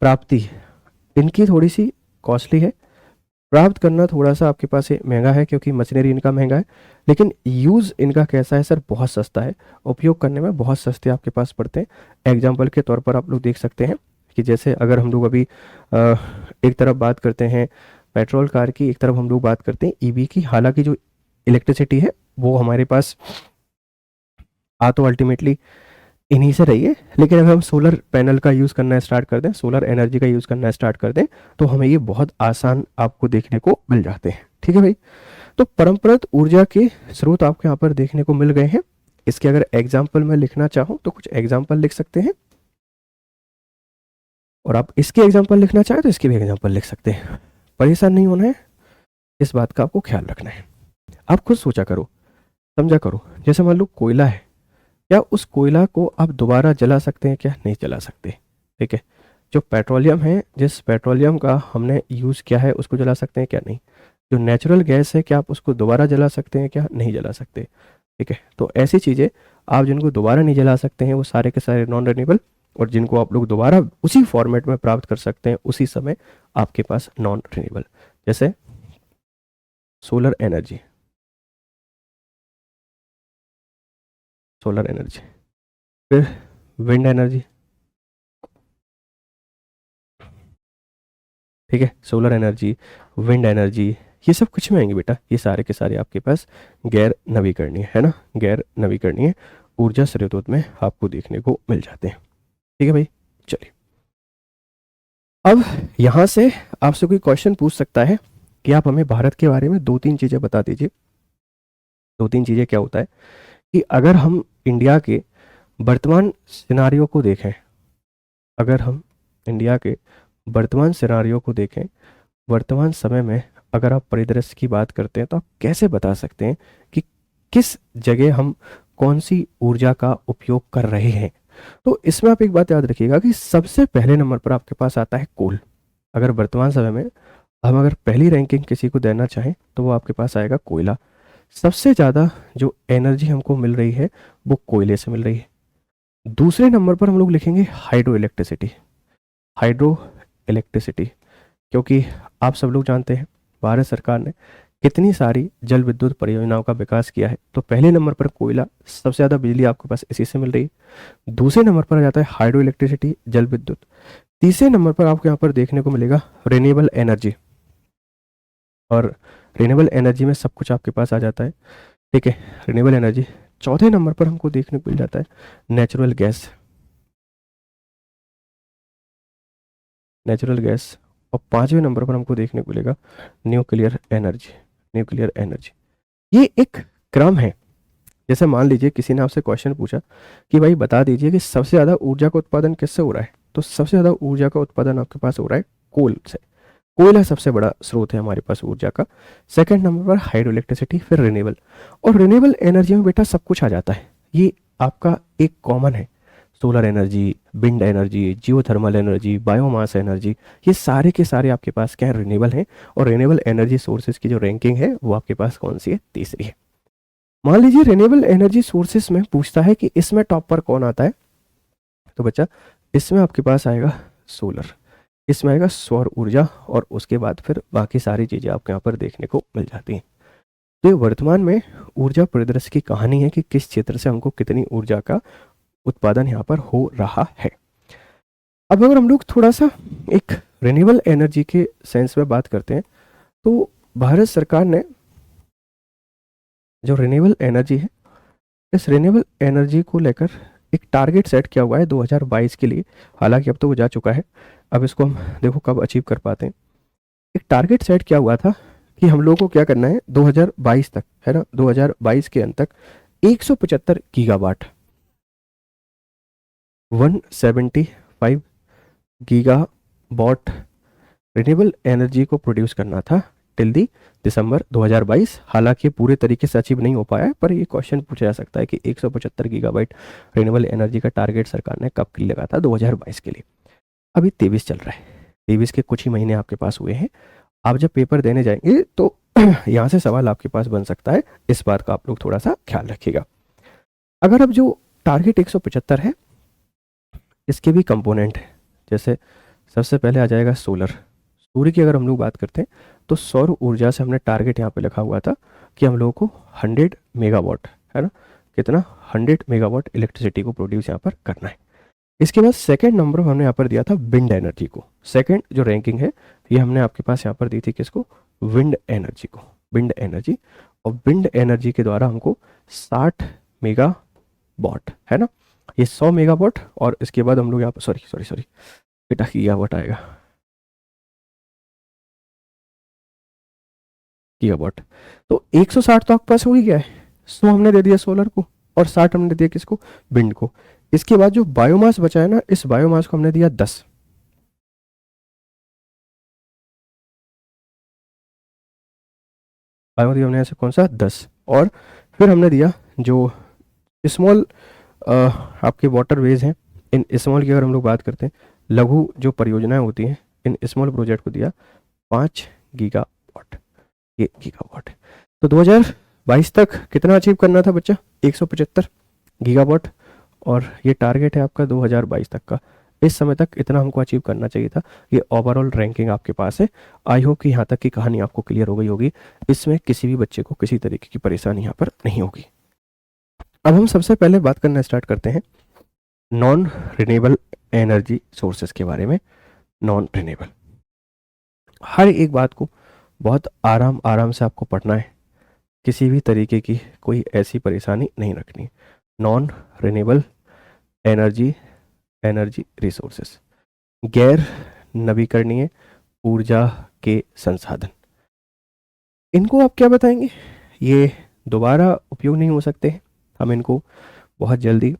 प्राप्ति इनकी थोड़ी सी कॉस्टली है, प्राप्त करना थोड़ा सा आपके पास महंगा है, क्योंकि मशीनरी इनका महंगा है। लेकिन यूज़ इनका कैसा है सर, बहुत सस्ता है, उपयोग करने में बहुत सस्ते आपके पास पड़ते हैं। एग्जाम्पल के तौर पर आप लोग देख सकते हैं कि जैसे अगर हम लोग अभी एक तरफ बात करते हैं पेट्रोल कार की, एक तरफ हम लोग बात करते हैं ईवी की, हालांकि जो इलेक्ट्रिसिटी है वो हमारे पास आ तो अल्टीमेटली इन्हीं से रही है, लेकिन अगर हम सोलर पैनल का यूज़ करना स्टार्ट कर दें, सोलर एनर्जी का यूज़ करना स्टार्ट कर दें, तो हमें ये बहुत आसान आपको देखने को मिल जाते हैं, ठीक है भाई। तो परंपरागत ऊर्जा के स्रोत आपको यहाँ पर देखने को मिल गए हैं। इसके अगर एग्जाम्पल मैं लिखना चाहूँ तो कुछ एग्जाम्पल लिख सकते हैं, और आप इसके एग्जाम्पल लिखना चाहें तो इसके भी एग्जाम्पल लिख सकते हैं, परेशान नहीं होना है, इस बात का आपको ख्याल रखना है। आप खुद सोचा करो, समझा करो, जैसे मान लो कोयला है, क्या उस कोयला को आप दोबारा जला सकते हैं क्या, नहीं जला सकते, ठीक है। जो पेट्रोलियम है, जिस पेट्रोलियम का हमने यूज़ किया है उसको जला सकते हैं क्या, नहीं। जो नेचुरल गैस है, क्या आप उसको दोबारा जला सकते हैं क्या, नहीं जला सकते, ठीक है। तो ऐसी चीज़ें आप जिनको दोबारा नहीं जला सकते हैं वो सारे के सारे नॉन रिन्यूएबल, और जिनको आप लोग दोबारा उसी फॉर्मेट में प्राप्त कर सकते हैं उसी समय आपके पास नॉन रिन्यूएबल, जैसे सोलर एनर्जी, सोलर एनर्जी, फिर विंड एनर्जी, ठीक है, सोलर एनर्जी, विंड एनर्जी, ये सब कुछ में आएंगे बेटा, ये सारे के सारे आपके पास गैर नवीकरणीय है ना, गैर नवीकरणीय ऊर्जा स्रोतों में आपको देखने को मिल जाते हैं, ठीक है भाई। चलिए, अब यहाँ से आपसे कोई क्वेश्चन पूछ सकता है कि आप हमें भारत के बारे में दो तीन चीज़ें बता दीजिए। दो तीन चीज़ें क्या होता है कि अगर हम इंडिया के वर्तमान सिनारियों को देखें, अगर हम इंडिया के वर्तमान सिनारियों को देखें, वर्तमान समय में अगर आप परिदृश्य की बात करते हैं, तो आप कैसे बता सकते हैं कि किस जगह हम कौन सी ऊर्जा का उपयोग कर रहे हैं। तो इसमें आप एक बात याद रखिएगा कि सबसे पहले नंबर पर आपके पास आता है कोल। अगर वर्तमान समय में हम अगर पहली रैंकिंग किसी को देना चाहें तो वो आपके पास आएगा कोयला। सबसे ज़्यादा जो एनर्जी हमको मिल रही है वो कोयले से मिल रही है। दूसरे नंबर पर हम लोग लिखेंगे हाइड्रो इलेक्ट्रिसिटी, हाइड्रो इलेक्ट्रिसिटी, क्योंकि आप सब लोग जानते हैं भारत सरकार ने कितनी सारी जल विद्युत परियोजनाओं का विकास किया है। तो पहले नंबर पर कोयला, सबसे ज़्यादा बिजली आपके पास इसी से मिल रही है। दूसरे नंबर पर आ जाता है हाइड्रो इलेक्ट्रिसिटी, जल विद्युत। तीसरे नंबर पर आपको यहाँ पर देखने को मिलेगा रिन्यूएबल एनर्जी, और रिन्यूएबल एनर्जी में सब कुछ आपके पास आ जाता है, ठीक है, रिन्यूएबल एनर्जी। चौथे नंबर पर हमको देखने को मिल जाता है नेचुरल गैस, नेचुरल गैस। और पांचवें नंबर पर हमको देखने को मिलेगा न्यूक्लियर एनर्जी, न्यूक्लियर एनर्जी। ये एक क्रम है, जैसे मान लीजिए किसी ने आपसे क्वेश्चन पूछा कि भाई बता दीजिए कि सबसे ज़्यादा ऊर्जा का उत्पादन किससे हो रहा है, तो सबसे ज़्यादा ऊर्जा का उत्पादन आपके पास हो रहा है कोल से। कोयला सबसे बड़ा स्रोत है हमारे पास ऊर्जा का। सेकंड नंबर पर हाइड्रो इलेक्ट्रिसिटी, फिर रिन्यूएबल। और रिन्यूएबल एनर्जी में बेटा सब कुछ आ जाता है, ये आपका एक कॉमन है। Solar energy, wind energy, geothermal energy, biomass energy, ये सारे के सारे आपके पास क्या है, रिन्यूएबल हैं। और रिन्यूएबल एनर्जी सोर्सेज की जो रैंकिंग है वो आपके पास कौन सी है, तीसरी है। मान लीजिए रिन्यूएबल एनर्जी सोर्सेज में पूछता है कि इसमें टॉप पर कौन आता है, तो बच्चा इसमें आपके पास आएगा सोलर, इसमें आएगा सौर ऊर्जा, और उसके बाद फिर बाकी सारी चीज़ें आपके यहाँ पर देखने को मिल जाती हैं। तो ये वर्तमान में ऊर्जा परिदृश्य की कहानी है कि किस क्षेत्र से हमको कितनी ऊर्जा का उत्पादन यहाँ पर हो रहा है। अब अगर हम लोग थोड़ा सा एक रिन्यूएबल एनर्जी के सेंस में बात करते हैं, तो भारत सरकार ने जो रिन्यूएबल एनर्जी है, इस रिन्यूएबल एनर्जी को लेकर एक टारगेट सेट किया हुआ है 2022 के लिए। हालांकि अब तो वो जा चुका है, अब इसको हम देखो कब अचीव कर पाते हैं। एक टारगेट सेट किया हुआ था कि हम लोगों को क्या करना है 2022 तक, है ना, 2022 के अंत तक 175 गीगावाट, 175 गीगावाट रिन्यूएबल एनर्जी को प्रोड्यूस करना था टिल दी दिसंबर 2022। हालांकि पूरे तरीके से अचीव नहीं हो पाया है, पर ये क्वेश्चन पूछा जा सकता है कि 175 गीगावाट रिन्यूएबल एनर्जी का टारगेट सरकार ने कब के लिए लगा था, 2022 के लिए। अभी 23 चल रहा है, 23 के कुछ ही महीने आपके पास हुए हैं। आप जब पेपर देने जाएंगे तो यहाँ से सवाल आपके पास बन सकता है, इस बात का आप लोग थोड़ा सा ख्याल रखिएगा। अगर अब जो टारगेट 175 है, इसके भी कंपोनेंट है। जैसे सबसे पहले आ जाएगा सोलर, सूर्य की अगर हम लोग बात करते हैं तो सौर ऊर्जा से हमने टारगेट यहाँ पे लिखा हुआ था कि हम लोगों को 100 मेगावाट, है ना, कितना 100 मेगावाट इलेक्ट्रिसिटी को प्रोड्यूस यहाँ पर करना है। इसके बाद सेकंड नंबर हमने यहाँ पर दिया था विंड एनर्जी को। सेकंड जो रैंकिंग है ये हमने आपके पास यहाँ पर दी थी किसको, विंड एनर्जी को, विंड एनर्जी। और विंड एनर्जी के द्वारा हमको 60 मेगावाट, है ना, ये 100 मेगावाट। और इसके बाद हम लोग यहाँ पर सॉरी बेटा गीगावाट आएगा, गीगावाट। तो 160 तो आपके पास हो ही गया है, 100 हमने दे दिया सोलर को और 60 हमने दिया किसको, विंड को। इसके बाद जो बायोमास बचा है ना, इस बायोमास को हमने दिया 10, बायोमास दिया हमने ऐसे कौन सा 10। और फिर हमने दिया जो स्मॉल आपके वाटर वेज हैं, इन स्मॉल की अगर हम लोग बात करते हैं, लघु जो परियोजनाएं होती हैं, इन स्मॉल प्रोजेक्ट को दिया 5 गीगावाट, ये गीगावाट। तो 2022 तक कितना अचीव करना था बच्चा, 175 गीगावाट। और ये टारगेट है आपका 2022 तक का, इस समय तक इतना हमको अचीव करना चाहिए था। ये ओवरऑल रैंकिंग आपके पास है। आई होप कि यहाँ तक की कहानी आपको क्लियर हो गई होगी, इसमें किसी भी बच्चे को किसी तरीके की परेशानी यहाँ पर नहीं होगी। अब हम सबसे पहले बात करना स्टार्ट करते हैं नॉन रिन्यूएबल एनर्जी सोर्सेस के बारे में। नॉन रिन्यूएबल, हर एक बात को बहुत आराम आराम से आपको पढ़ना है, किसी भी तरीके की कोई ऐसी परेशानी नहीं रखनी। नॉन रिन्यूएबल एनर्जी रिसोर्सेस, गैर नवीकरणीय ऊर्जा के संसाधन। इनको आप क्या बताएंगे, ये दोबारा उपयोग नहीं हो सकते, हम इनको बहुत जल्दी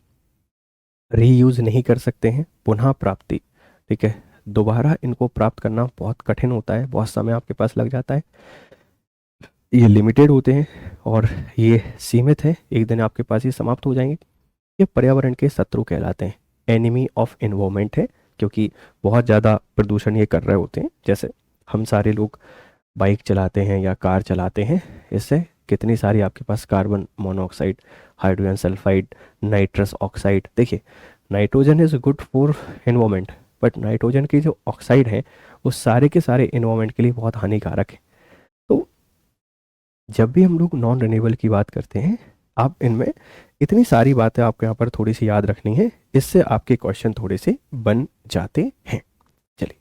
रीयूज नहीं कर सकते हैं, पुनः प्राप्ति, ठीक है, दोबारा इनको प्राप्त करना बहुत कठिन होता है, बहुत समय आपके पास लग जाता है, ये लिमिटेड होते हैं और ये सीमित है, एक दिन आपके पास ये समाप्त हो जाएंगे। ये पर्यावरण के शत्रु कहलाते हैं, एनिमी ऑफ एनवायरनमेंट है, क्योंकि बहुत ज़्यादा प्रदूषण ये कर रहे होते हैं। जैसे हम सारे लोग बाइक चलाते हैं या कार चलाते हैं, इससे कितनी सारी आपके पास carbon monoxide, hydrogen sulphide, nitrous oxide. देखिए nitrogen is good for environment, but nitrogen की जो ऑक्साइड है वो सारे के सारे एनवायरनमेंट के लिए बहुत हानिकारक है। तो जब भी हम लोग नॉन रिन्यूएबल की बात करते हैं, आप इनमें इतनी सारी बातें आपको यहाँ पर थोड़ी सी याद रखनी है, इससे आपके क्वेश्चन थोड़े से बन जाते हैं। चलिए,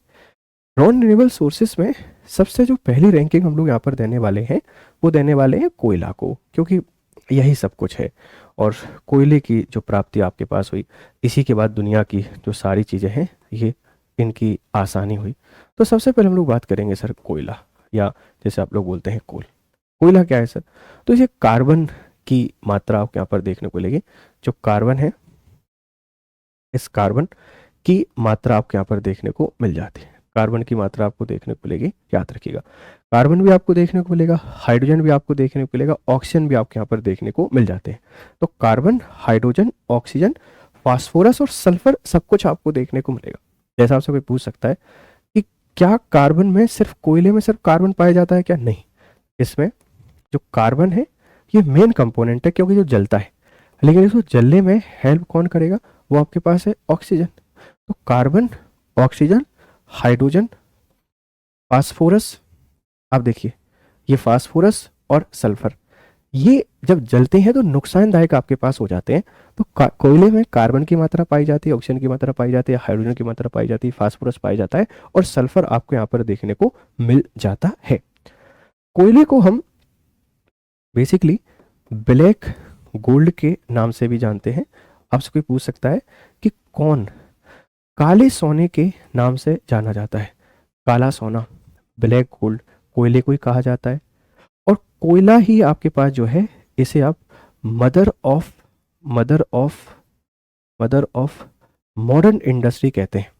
नॉन रिन्यूएबल सोर्सेस में सबसे जो पहली रैंकिंग हम लोग यहाँ पर देने वाले हैं, वो देने वाले हैं कोयला को, क्योंकि यही सब कुछ है। और कोयले की जो प्राप्ति आपके पास हुई, इसी के बाद दुनिया की जो सारी चीज़ें हैं ये इनकी आसानी हुई। तो सबसे पहले हम लोग बात करेंगे सर कोयला, या जैसे आप लोग बोलते हैं कोल। कोयला क्या है सर, तो ये कार्बन की मात्रा आपको यहाँ पर देखने को मिलेगी। जो कार्बन है, इस कार्बन की मात्रा आपको यहाँ पर देखने को मिल जाती है। कार्बन की मात्रा आपको देखने को मिलेगी, याद रखिएगा। कार्बन भी आपको देखने को मिलेगा, हाइड्रोजन भी आपको देखने को मिलेगा, ऑक्सीजन भी आपको यहाँ पर देखने को मिल जाते हैं। तो कार्बन, हाइड्रोजन, ऑक्सीजन, फास्फोरस और सल्फर सब कुछ आपको देखने को मिलेगा। जैसा आपसे कोई पूछ सकता है कि क्या कार्बन में सिर्फ, कोयले में सिर्फ कार्बन पाया जाता है क्या? नहीं, इसमें जो कार्बन है ये मेन कंपोनेंट है, क्योंकि जो जलता है, लेकिन इसको जलने में हेल्प कौन करेगा? वो आपके पास है ऑक्सीजन। तो कार्बन, ऑक्सीजन, हाइड्रोजन, फास्फोरस, आप देखिए ये फास्फोरस और सल्फर, ये जब जलते हैं तो नुकसानदायक आपके पास हो जाते हैं। तो कोयले में कार्बन की मात्रा पाई जाती है, ऑक्सीजन की मात्रा पाई जाती है, हाइड्रोजन की मात्रा पाई जाती है, फास्फोरस पाया जाता है और सल्फर आपको यहाँ पर देखने को मिल जाता है। कोयले को हम बेसिकली ब्लैक गोल्ड के नाम से भी जानते हैं। आपसे कोई पूछ सकता है कि कौन काले सोने के नाम से जाना जाता है? काला सोना, ब्लैक गोल्ड, कोयले को ही कहा जाता है। और कोयला ही आपके पास जो है, इसे आप मदर ऑफ मॉडर्न इंडस्ट्री कहते हैं।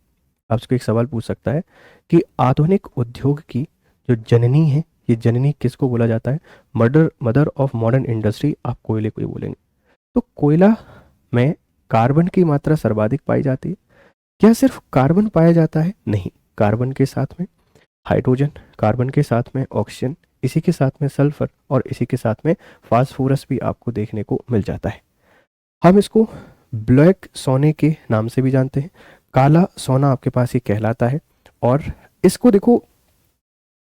आपसे एक सवाल पूछ सकता है कि आधुनिक उद्योग की जो जननी है, ये जननी किसको बोला जाता है? मदर ऑफ मॉडर्न इंडस्ट्री आप कोयले को ही बोलेंगे। तो कोयला में कार्बन की मात्रा सर्वाधिक पाई जाती है। क्या सिर्फ कार्बन पाया जाता है? नहीं, कार्बन के साथ में हाइड्रोजन, कार्बन के साथ में ऑक्सीजन, इसी के साथ में सल्फर और इसी के साथ में फास्फोरस भी आपको देखने को मिल जाता है। हम इसको ब्लैक सोने के नाम से भी जानते हैं। काला सोना आपके पास ये कहलाता है। और इसको देखो,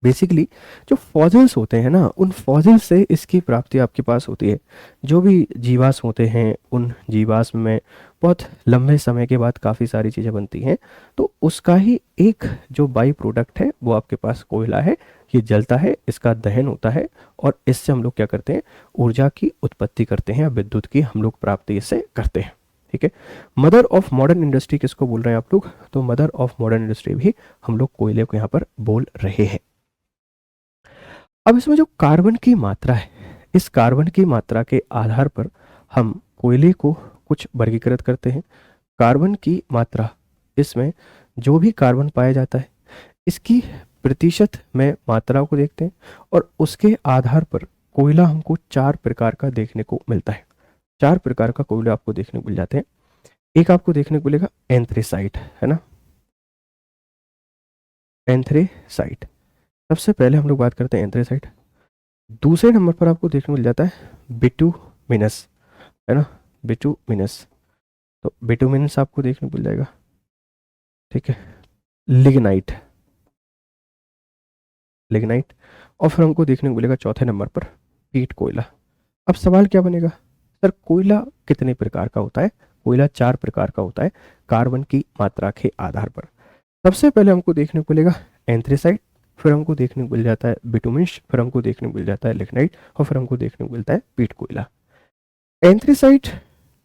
बेसिकली जो फॉसिल्स होते हैं ना, उन फॉसिल्स से इसकी प्राप्ति आपके पास होती है। जो भी जीवाश्म होते हैं, उन जीवाश्म में बहुत लंबे समय के बाद काफ़ी सारी चीज़ें बनती हैं, तो उसका ही एक जो बाई प्रोडक्ट है वो आपके पास कोयला है। ये जलता है, इसका दहन होता है और इससे हम लोग क्या करते हैं? ऊर्जा की उत्पत्ति करते हैं या विद्युत की हम लोग प्राप्ति इससे करते हैं। ठीक है, मदर ऑफ मॉडर्न इंडस्ट्री किसको बोल रहे हैं आप लोग? तो मदर ऑफ मॉडर्न इंडस्ट्री भी हम लोग कोयले को यहाँ पर बोल रहे हैं। अब इसमें जो कार्बन की मात्रा है, इस कार्बन की मात्रा के आधार पर हम कोयले को कुछ वर्गीकृत करते हैं। कार्बन की मात्रा, इसमें जो भी कार्बन पाया जाता है इसकी प्रतिशत में मात्रा को देखते हैं और उसके आधार पर कोयला हमको 4 प्रकार का देखने को मिलता है। 4 प्रकार का कोयला आपको देखने को मिल जाते हैं। एक आपको देखने को मिलेगा एंथ्रेसाइट, है ना, एंथ्रेसाइट। सबसे पहले हम लोग बात करते हैं एंथ्रेसाइट। दूसरे नंबर पर आपको देखने को मिल जाता है बिटुमिनस, है ना, बिटुमिनस। तो बिटुमिनस आपको देखने को मिल जाएगा। ठीक है, लिग्नाइट, लिग्नाइट। और फिर हमको देखने को मिलेगा चौथे नंबर पर पीट कोयला। अब सवाल क्या बनेगा? सर कोयला कितने प्रकार का होता है? कोयला 4 प्रकार का होता है कार्बन की मात्रा के आधार पर। सबसे पहले हमको देखने को मिलेगा एंथ्रेसाइट, फिर हमको देखने को मिल जाता है बिटुमिनस, फिर हमको देखने को मिल जाता है लिग्नाइट और फिर हमको देखने को मिलता है पीट कोयला। एंथ्रेसाइट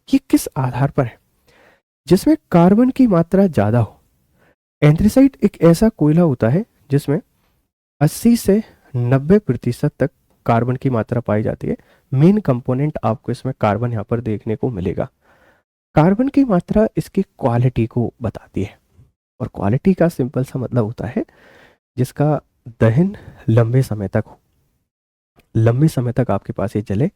ये किस आधार पर है? जिसमें कार्बन की मात्रा ज़्यादा हो। एंथ्रेसाइट एक ऐसा कोयला होता है जिसमें 80 से 90% तक कार्बन की मात्रा पाई जाती है। मेन कंपोनेंट आपको इसमें कार्बन यहाँ पर देखने को मिलेगा। कार्बन की मात्रा इसकी क्वालिटी को बताती है और क्वालिटी का सिंपल सा मतलब होता है जिसका दहन लंबे समय तक हो, लंबे समय तक आपके पास ये जले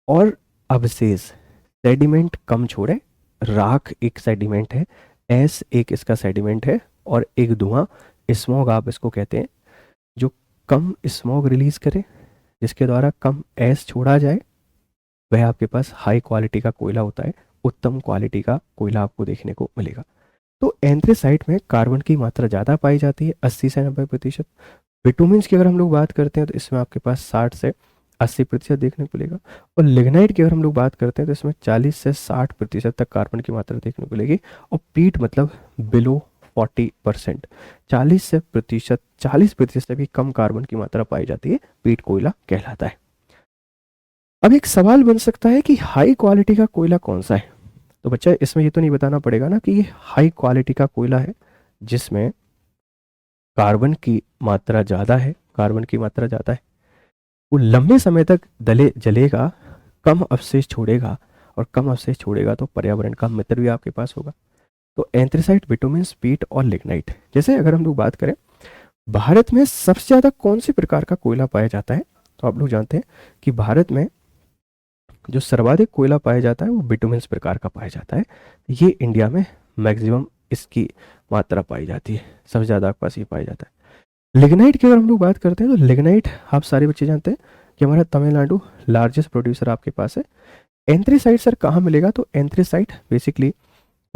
और अवशेष, सेडिमेंट कम छोड़े। राख एक सेडिमेंट है, एस एक इसका सेडिमेंट है और एक धुआं, स्मॉग आप इसको कहते हैं, जो कम स्मॉग रिलीज करे, जिसके द्वारा कम एस छोड़ा जाए, वह आपके पास हाई क्वालिटी का कोयला होता है। उत्तम क्वालिटी का कोयला आपको देखने को मिलेगा। तो एंथ्रेसाइट में कार्बन की मात्रा ज़्यादा पाई जाती है, 80 से 90%। बिटुमिन्स की अगर हम लोग बात करते हैं तो इसमें आपके पास 60 से 80% देखने को मिलेगा। और लिग्नाइट की अगर हम लोग बात करते हैं तो इसमें 40 से 60% तक कार्बन की मात्रा देखने को मिलेगी। और पीट मतलब बिलो 40%, 40% से भी कम कार्बन की मात्रा पाई जाती है, पीट कोयला कहलाता है। अब एक सवाल बन सकता है कि हाई क्वालिटी का कोयला कौन सा है? तो बच्चा इसमें ये तो नहीं बताना पड़ेगा ना कि ये हाई क्वालिटी का कोयला है जिसमें कार्बन की मात्रा ज़्यादा है, कार्बन की मात्रा ज़्यादा है, वो लंबे समय तक जलेगा, कम अवशेष छोड़ेगा, और कम अवशेष छोड़ेगा तो पर्यावरण का मित्र भी आपके पास होगा। तो एंथ्रेसाइट, बिटुमिन, पीट और लिग्नाइट। जैसे अगर हम लोग बात करें भारत में सबसे ज़्यादा कौन सी प्रकार का कोयला पाया जाता है, तो आप लोग जानते हैं कि भारत में जो सर्वाधिक कोयला पाया जाता है वो बिटुमिन प्रकार का पाया जाता है। ये इंडिया में मैक्सिमम इसकी मात्रा पाई जाती है, सबसे ज़्यादा आपके पास ये पाया जाता है। लिग्नाइट की अगर हम लोग बात करते हैं तो लिग्नाइट आप सारे बच्चे जानते हैं कि हमारा तमिलनाडु लार्जेस्ट प्रोड्यूसर आपके पास है। एंथ्रेसाइट सर कहाँ मिलेगा, तो एंथ्रेसाइट बेसिकली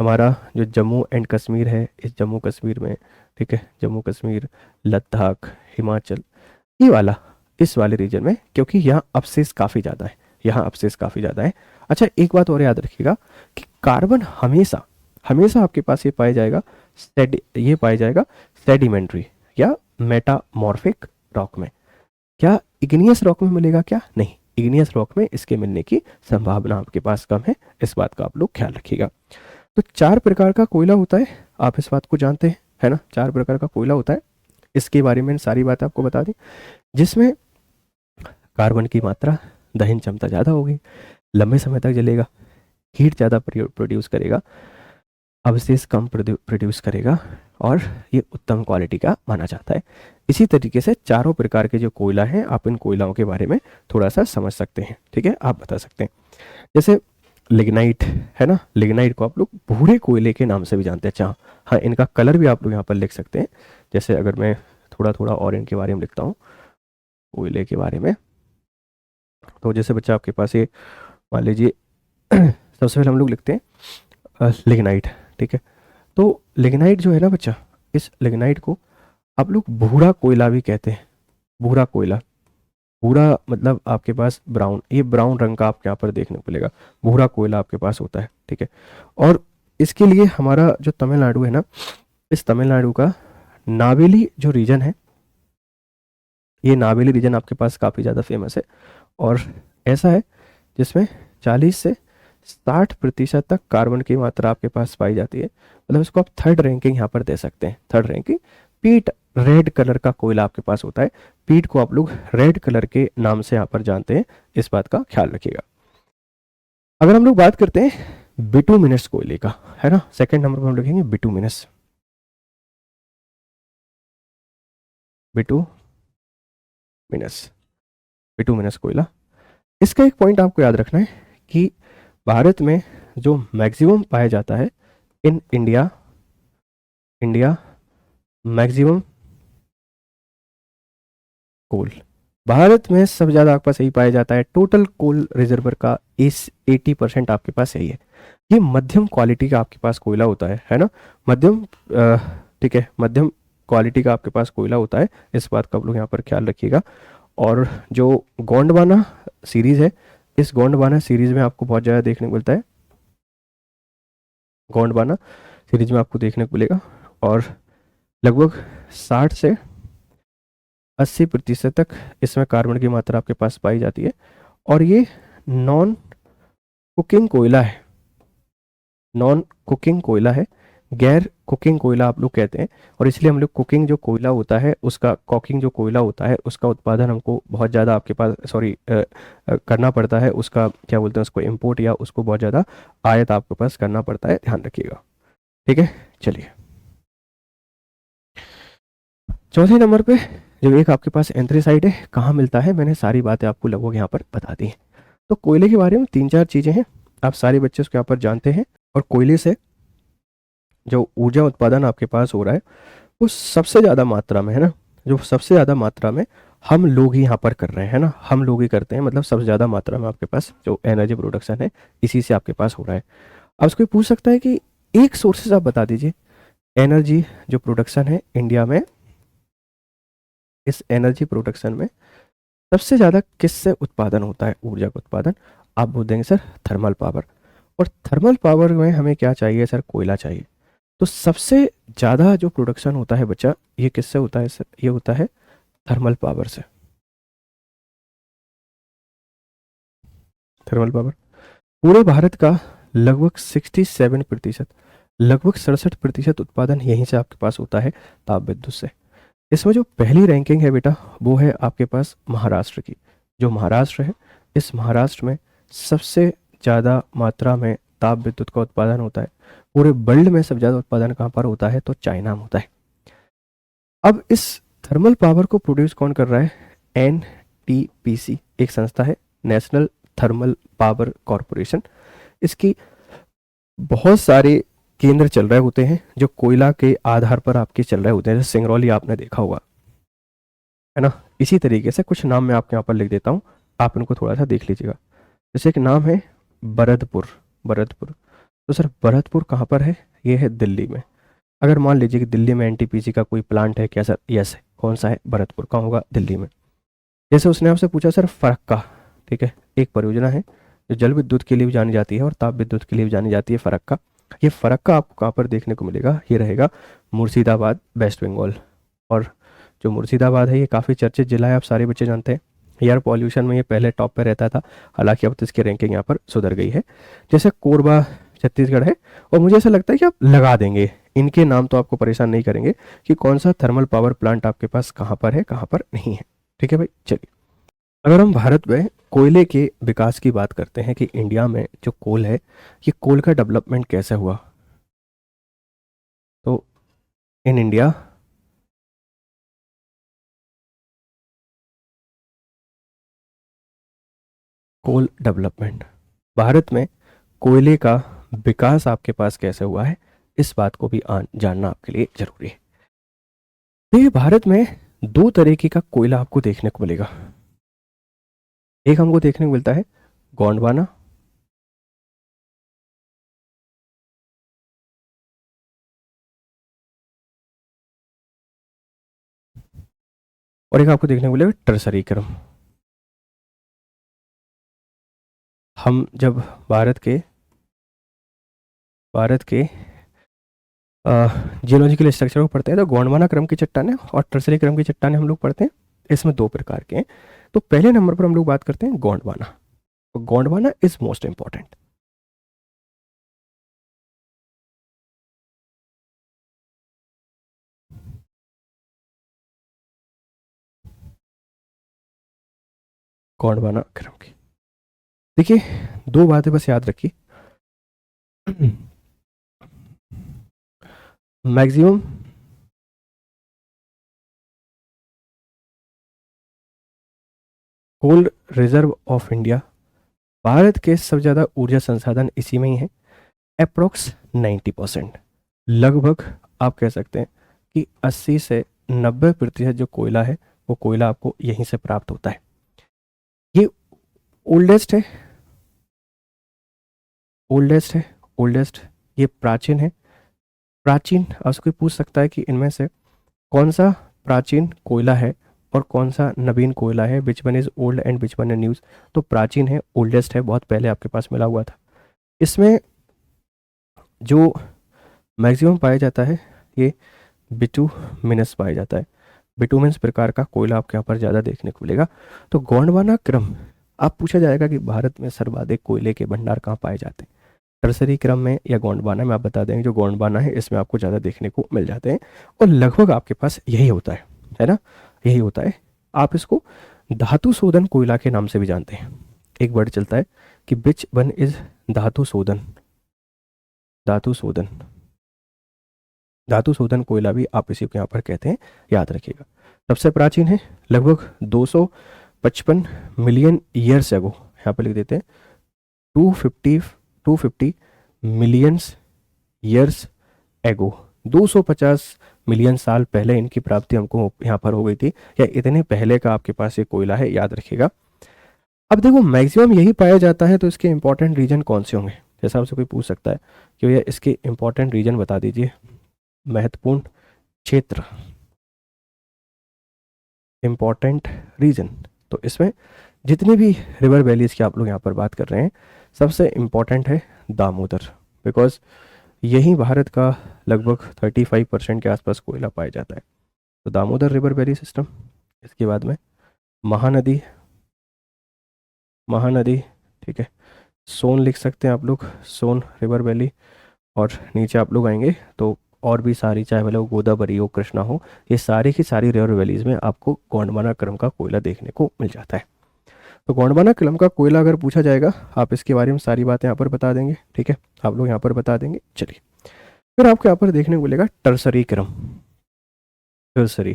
हमारा जो जम्मू एंड कश्मीर है, इस जम्मू कश्मीर में, ठीक है, जम्मू कश्मीर, लद्दाख, हिमाचल, ये वाला, इस वाले रीजन में, क्योंकि यहाँ अवशेष काफ़ी ज़्यादा है, यहाँ अवशेष काफ़ी ज़्यादा है। अच्छा, एक बात और याद रखिएगा कि कार्बन हमेशा हमेशा आपके पास ये पाया जाएगा, ये पाया जाएगा सेडिमेंट्री या मेटामॉर्फिक रॉक में। क्या इग्नियस रॉक में मिलेगा? क्या नहीं, इग्नियस रॉक में इसके मिलने की संभावना आपके पास कम है, इस बात का आप लोग ख्याल रखिएगा। तो 4 प्रकार का कोयला होता है, आप इस बात को जानते हैं, है ना, 4 प्रकार का कोयला होता है। इसके बारे में सारी बात आपको बता दी, जिसमें कार्बन की मात्रा, दहन क्षमता ज़्यादा होगी, लंबे समय तक जलेगा, हीट ज़्यादा प्रोड्यूस करेगा, अवशेष कम प्रोड्यूस करेगा, और ये उत्तम क्वालिटी का माना जाता है। इसी तरीके से चारों प्रकार के जो कोयला हैं, आप इन कोयलाओं के बारे में थोड़ा सा समझ सकते हैं, ठीक है, आप बता सकते हैं। जैसे लिग्नाइट है ना, लिग्नाइट को आप लोग भूरे कोयले के नाम से भी जानते हैं। अच्छा हाँ, इनका कलर भी आप लोग यहाँ पर लिख सकते हैं। जैसे अगर मैं थोड़ा थोड़ा और इनके बारे में लिखता हूँ, कोयले के बारे में, तो जैसे बच्चा आपके पास ये मान लीजिए सबसे पहले हम लोग लिखते हैं लिग्नाइट, ठीक है। तो लिग्नाइट जो है ना बच्चा, इस लिग्नाइट को आप लोग भूरा कोयला भी कहते हैं। भूरा कोयला, भूरा मतलब आपके पास ब्राउन, ये ब्राउन रंग का आपके यहाँ पर देखने को मिलेगा, भूरा कोयला आपके पास होता है, ठीक है। और इसके लिए हमारा जो तमिलनाडु है ना, इस तमिलनाडु का नावेली जो रीजन है, ये नावेली रीजन आपके पास काफ़ी ज़्यादा फेमस है, और ऐसा है जिसमें 40 से 60% तक कार्बन की मात्रा आपके पास पाई जाती है। मतलब इसको आप थर्ड रैंकिंग यहाँ पर दे सकते हैं, थर्ड रैंकिंग। पीट रेड कलर का कोयला आपके पास होता है, पीट को आप लोग रेड कलर के नाम से यहाँ पर जानते हैं, इस बात का ख्याल रखिएगा। अगर हम लोग बात करते हैं बिटुमिनस कोयले का, है ना, सेकंड नंबर पर हम लिखेंगे बिटुमिनस, बिटुमिनस, बिटुमिनस कोयला। इसका एक पॉइंट आपको याद रखना है कि भारत में जो मैक्सिमम पाया जाता है इन इंडिया मैक्सिमम कोल, भारत में सबसे ज़्यादा आपके पास यही पाया जाता है। टोटल कोल रिजर्वर का इस 80% आपके पास यही है। ये मध्यम क्वालिटी का आपके पास कोयला होता है ना, मध्यम, ठीक है, मध्यम क्वालिटी का आपके पास कोयला होता है, इस बात का आप लोग यहाँ पर ख्याल रखिएगा। और जो गोंडवाना सीरीज़ है, इस गोंडवाना सीरीज़ में आपको बहुत ज़्यादा देखने को मिलता है, गोंडवाना सीरीज में आपको देखने को मिलेगा, और लगभग 60 से 80% तक इसमें कार्बन की मात्रा आपके पास पाई जाती है। और ये नॉन कुकिंग कोयला है, नॉन कुकिंग कोयला है, गैर कुकिंग कोयला आप लोग कहते हैं। और इसलिए हम लोग कुकिंग जो कोयला होता है उसका, कुकिंग जो कोयला होता है उसका उत्पादन हमको बहुत ज़्यादा आपके पास करना पड़ता है, उसका क्या बोलते हैं, उसको इम्पोर्ट या उसको बहुत ज़्यादा आयात आपके पास करना पड़ता है, ध्यान रखिएगा, ठीक है। चलिए चौथे नंबर पे जो एक आपके पास एंथ्रेसाइट है, कहाँ मिलता है, मैंने सारी बातें आपको लगभग यहाँ पर बता दी हैं। तो कोयले के बारे में 3-4 चीज़ें हैं, आप सारे बच्चे उसके यहाँ पर जानते हैं। और कोयले से जो ऊर्जा उत्पादन आपके पास हो रहा है वो सबसे ज़्यादा मात्रा में, है ना, जो सबसे ज़्यादा मात्रा में हम लोग ही यहाँ पर कर रहे हैं, है ना, हम लोग ही करते हैं। मतलब सबसे ज़्यादा मात्रा में आपके पास जो एनर्जी प्रोडक्शन है इसी से आपके पास हो रहा है। अब उसको पूछ सकता है कि एक सोर्सेज आप बता दीजिए, एनर्जी जो प्रोडक्शन है इंडिया में, इस एनर्जी प्रोडक्शन में सबसे ज़्यादा किससे उत्पादन होता है, ऊर्जा का उत्पादन? आप बोल देंगे सर थर्मल पावर। और थर्मल पावर में हमें क्या चाहिए सर? कोयला चाहिए। तो सबसे ज़्यादा जो प्रोडक्शन होता है बच्चा, ये किससे होता है सर? ये होता है थर्मल पावर से। थर्मल पावर पूरे भारत का लगभग 67%, लगभग 67% उत्पादन यहीं से आपके पास होता है, ताप विद्युत से। इसमें जो पहली रैंकिंग है बेटा वो है आपके पास महाराष्ट्र की। जो महाराष्ट्र है, इस महाराष्ट्र में सबसे ज़्यादा मात्रा में ताप विद्युत का उत्पादन होता है, पूरे वर्ल्ड में सबसे ज़्यादा उत्पादन कहाँ पर होता है, तो चाइना में होता है। अब इस थर्मल पावर को प्रोड्यूस कौन कर रहा है, एनटीपीसी एक संस्था है, नेशनल थर्मल पावर कॉरपोरेशन। इसकी बहुत सारे केंद्र चल रहे होते हैं जो कोयला के आधार पर आपके चल रहे होते हैं, जैसे सिंगरौली आपने देखा होगा, है ना। इसी तरीके से कुछ नाम मैं आपके यहाँ पर लिख देता हूँ, आप इनको थोड़ा सा देख लीजिएगा। जैसे एक नाम है भरतपुर, भरतपुर। तो सर भरतपुर कहाँ पर है, ये है दिल्ली में। अगर मान लीजिए कि दिल्ली में एनटीपीसी का कोई प्लांट है क्या सर, यस है। कौन सा है, भरतपुर। कहाँ होगा, दिल्ली में। जैसे उसने आपसे पूछा सर फरक्का, ठीक है, एक परियोजना है जो जल विद्युत के लिए भी जानी जाती है और ताप विद्युत के लिए भी जानी जाती है, फरक्का। ये फरक्का आपको कहाँ पर देखने को मिलेगा, ये रहेगा मुर्शिदाबाद, वेस्ट बंगाल। और जो मुर्शिदाबाद है ये काफ़ी चर्चित जिला है, आप सारे बच्चे जानते हैं। एयर पॉल्यूशन में ये पहले टॉप पे रहता था, हालांकि अब तो इसकी रैंकिंग यहाँ पर सुधर गई है। जैसे कोरबा छत्तीसगढ़ है, और मुझे ऐसा लगता है कि आप लगा देंगे, इनके नाम तो आपको परेशान नहीं करेंगे कि कौन सा थर्मल पावर प्लांट आपके पास कहाँ पर है, कहाँ पर नहीं है। ठीक है भाई, चलिए। अगर हम भारत में कोयले के विकास की बात करते हैं कि इंडिया में जो कोल है, ये कोल का डेवलपमेंट कैसे हुआ, तो in India coal development, Bharat में कोयले का विकास आपके पास कैसे हुआ है, इस बात को भी जानना आपके लिए जरूरी है। देखिए भारत में दो तरीके का कोयला आपको देखने को मिलेगा। एक हमको देखने को मिलता है गोंडवाना, और एक आपको देखने को मिलेगा टर्सरी क्रम। हम जब भारत के जियोलॉजिकल स्ट्रक्चर को पढ़ते हैं तो गोंडवाना क्रम की चट्टानें और टर्सरी क्रम की चट्टानें हम लोग पढ़ते हैं। इसमें दो प्रकार के हैं। तो पहले नंबर पर हम लोग बात करते हैं गोंडवाना। तो Gondwana is most important. Gondwana क्रम की देखिए दो बातें बस याद रखिए। Maximum coal reserve of India, Bharat के सबसे ज़्यादा ऊर्जा संसाधन इसी में ही है, अप्रोक्स 90%। लगभग आप कह सकते हैं कि 80 से 90% जो कोयला है वो कोयला आपको यहीं से प्राप्त होता है। ये ओल्डेस्ट है, ओल्डेस्ट है, ओल्डेस्ट, ये प्राचीन है। प्राचीन आपसे कोई पूछ सकता है कि इनमें से कौन सा प्राचीन कोयला है और कौन सा नवीन कोयला है, which one is old and which one is news. तो प्राचीन है, ओल्डेस्ट है, बहुत पहले आपके पास मिला हुआ था। इसमें जो मैक्सिमम पाया जाता है ये बिटुमिनस पाया जाता है। बिटुमिनस प्रकार का कोयला आपके यहाँ पर ज़्यादा देखने को मिलेगा। तो गोंडवाना क्रम, आप पूछा जाएगा कि भारत में सर्वाधिक कोयले के भंडार कहाँ पाए जाते हैं, टर्सरी क्रम में या गोंडवाना में। आप बता देंगे जो गोंडवाना है इसमें आपको ज़्यादा देखने को मिल जाते हैं, और लगभग आपके पास यही होता है ना, यही होता है। आप इसको धातु शोधन कोयला के नाम से भी जानते हैं। एक वर्ड चलता है कि विच वन इज धातु शोधन, धातु शोधन, धातु शोधन कोयला भी आप इसी को यहाँ पर कहते हैं, याद रखिएगा। सबसे प्राचीन है, लगभग 255 मिलियन ईयर्स एगो, यहाँ पर लिख देते हैं 250 मिलियंस ईयर्स एगो, 250 मिलियन साल पहले इनकी प्राप्ति हमको यहाँ पर हो गई थी, या इतने पहले का आपके पास ये कोयला है, याद रखिएगा। अब देखो मैक्सिमम यही पाया जाता है, तो इसके इंपॉर्टेंट रीजन कौन से होंगे, जैसा आपसे कोई पूछ सकता है कि भैया इसके इंपॉर्टेंट रीजन बता दीजिए, महत्वपूर्ण क्षेत्र, इंपॉर्टेंट रीजन। तो इसमें जितनी भी रिवर वैलीज की आप लोग यहाँ पर बात कर रहे हैं, सबसे इम्पॉर्टेंट है दामोदर, बिकॉज यही भारत का लगभग 35% के आसपास कोयला पाया जाता है। तो दामोदर रिवर वैली सिस्टम। इसके बाद में महानदी, महानदी, ठीक है, सोन लिख सकते हैं आप लोग, सोन रिवर वैली। और नीचे आप लोग आएंगे तो और भी सारी, चाहे भले वो गोदावरी हो, कृष्णा हो, ये सारी की सारी रिवर वैलीज में आपको गोंडवाना क्रम का कोयला देखने को मिल जाता है। तो गोंडवाना क्रम का कोयला अगर पूछा जाएगा, आप इसके बारे में सारी बातें यहाँ पर बता देंगे, ठीक है, आप लोग यहाँ पर बता देंगे। चलिए, फिर आपको यहाँ पर देखने को मिलेगा टर्सरी क्रम। टर्सरी,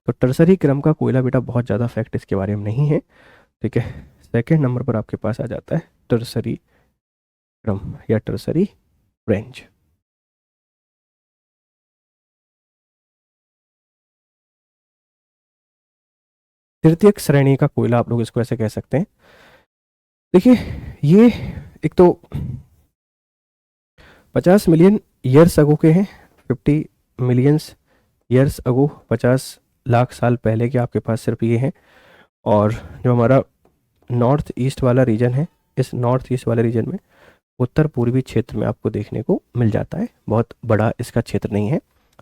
तो टर्सरी क्रम का कोयला बेटा बहुत ज़्यादा फैक्ट इसके बारे में नहीं है, ठीक है। सेकेंड नंबर पर आपके पास आ जाता है टर्सरी क्रम या टर्सरी रेंज। तृतीयक श्रेणी का कोयला, आप लोग इसको ऐसे कह सकते हैं। देखिए, ये एक तो 50 मिलियन ईयर्स अगो के हैं, 50 मिलियंस ईयर्स अगो, 50 लाख साल पहले के आपके पास सिर्फ ये हैं। और जो हमारा नॉर्थ ईस्ट वाला रीजन है, इस नॉर्थ ईस्ट वाले रीजन में उत्तर पूर्वी क्षेत्र में आपको देखने को मिल जाता है। बहुत बड़ा इसका क्षेत्र नहीं है,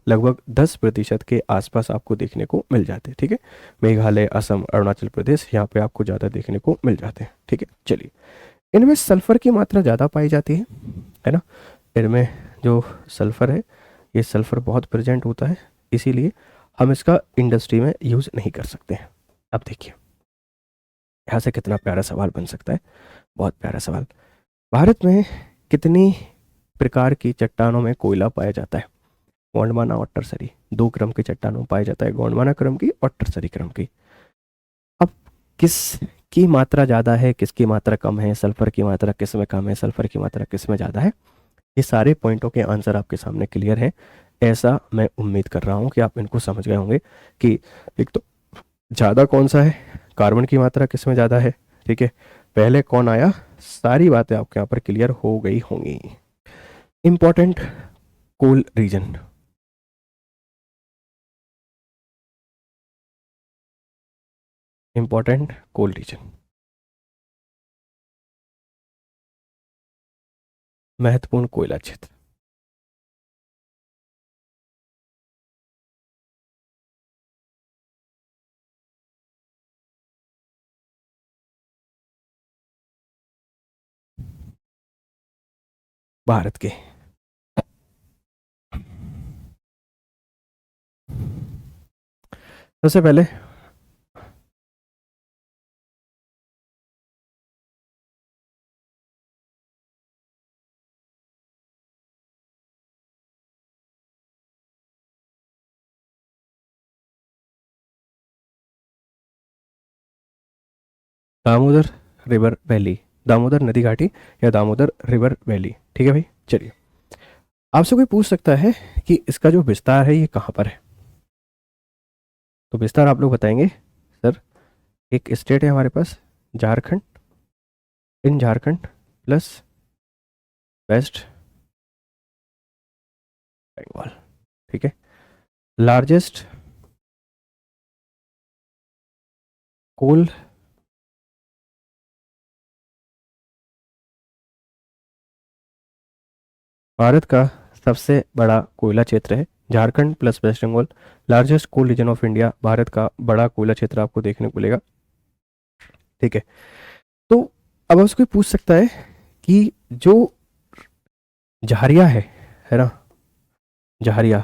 लगभग 10% के आसपास आपको देखने को मिल जाते हैं, ठीक है। मेघालय, असम, अरुणाचल प्रदेश, यहाँ पे आपको ज़्यादा देखने को मिल जाते हैं, ठीक है। चलिए, इनमें सल्फर की मात्रा ज़्यादा पाई जाती है ना। इनमें जो सल्फर है, ये सल्फर बहुत प्रेजेंट होता है, इसीलिए हम इसका इंडस्ट्री में यूज़ नहीं कर सकते हैं। अब देखिए, यहाँ से कितना प्यारा सवाल बन सकता है, बहुत प्यारा सवाल। भारत में कितनी प्रकार की चट्टानों में कोयला पाया जाता है? गोंडवाना और टर्सरी, दो क्रम की चट्टानों में पाया जाता है, गोंडवाना क्रम की और टर्सरी क्रम की। अब किस की मात्रा ज़्यादा है, किसकी मात्रा कम है, सल्फर की मात्रा किस में कम है, सल्फर की मात्रा किस में ज़्यादा है, ये सारे पॉइंटों के आंसर आपके सामने क्लियर है। ऐसा मैं उम्मीद कर रहा हूँ कि आप इनको समझ गए होंगे कि एक तो ज़्यादा कौन सा है, कार्बन की मात्रा किस में ज़्यादा है, ठीक है, पहले कौन आया, सारी बातें आपके यहाँ पर क्लियर हो गई होंगी। इम्पॉर्टेंट कोल रीजन, इंपॉर्टेंट कोल रीजन, महत्वपूर्ण कोयला क्षेत्र। भारत के सबसे पहले दामोदर रिवर वैली, दामोदर नदी घाटी या दामोदर रिवर वैली, ठीक है भाई। चलिए, आपसे कोई पूछ सकता है कि इसका जो विस्तार है ये कहाँ पर है, तो विस्तार आप लोग बताएंगे। सर, एक स्टेट है हमारे पास झारखंड, इन झारखंड प्लस वेस्ट बंगाल, ठीक है। लार्जेस्ट कोल, भारत का सबसे बड़ा कोयला क्षेत्र है Jharkhand plus West Bengal. Largest coal region of India, Bharat का बड़ा कोयला क्षेत्र आपको देखने को मिलेगा, ठीक है। तो अब उसको पूछ सकता है कि जो झारिया है ना, झारिया,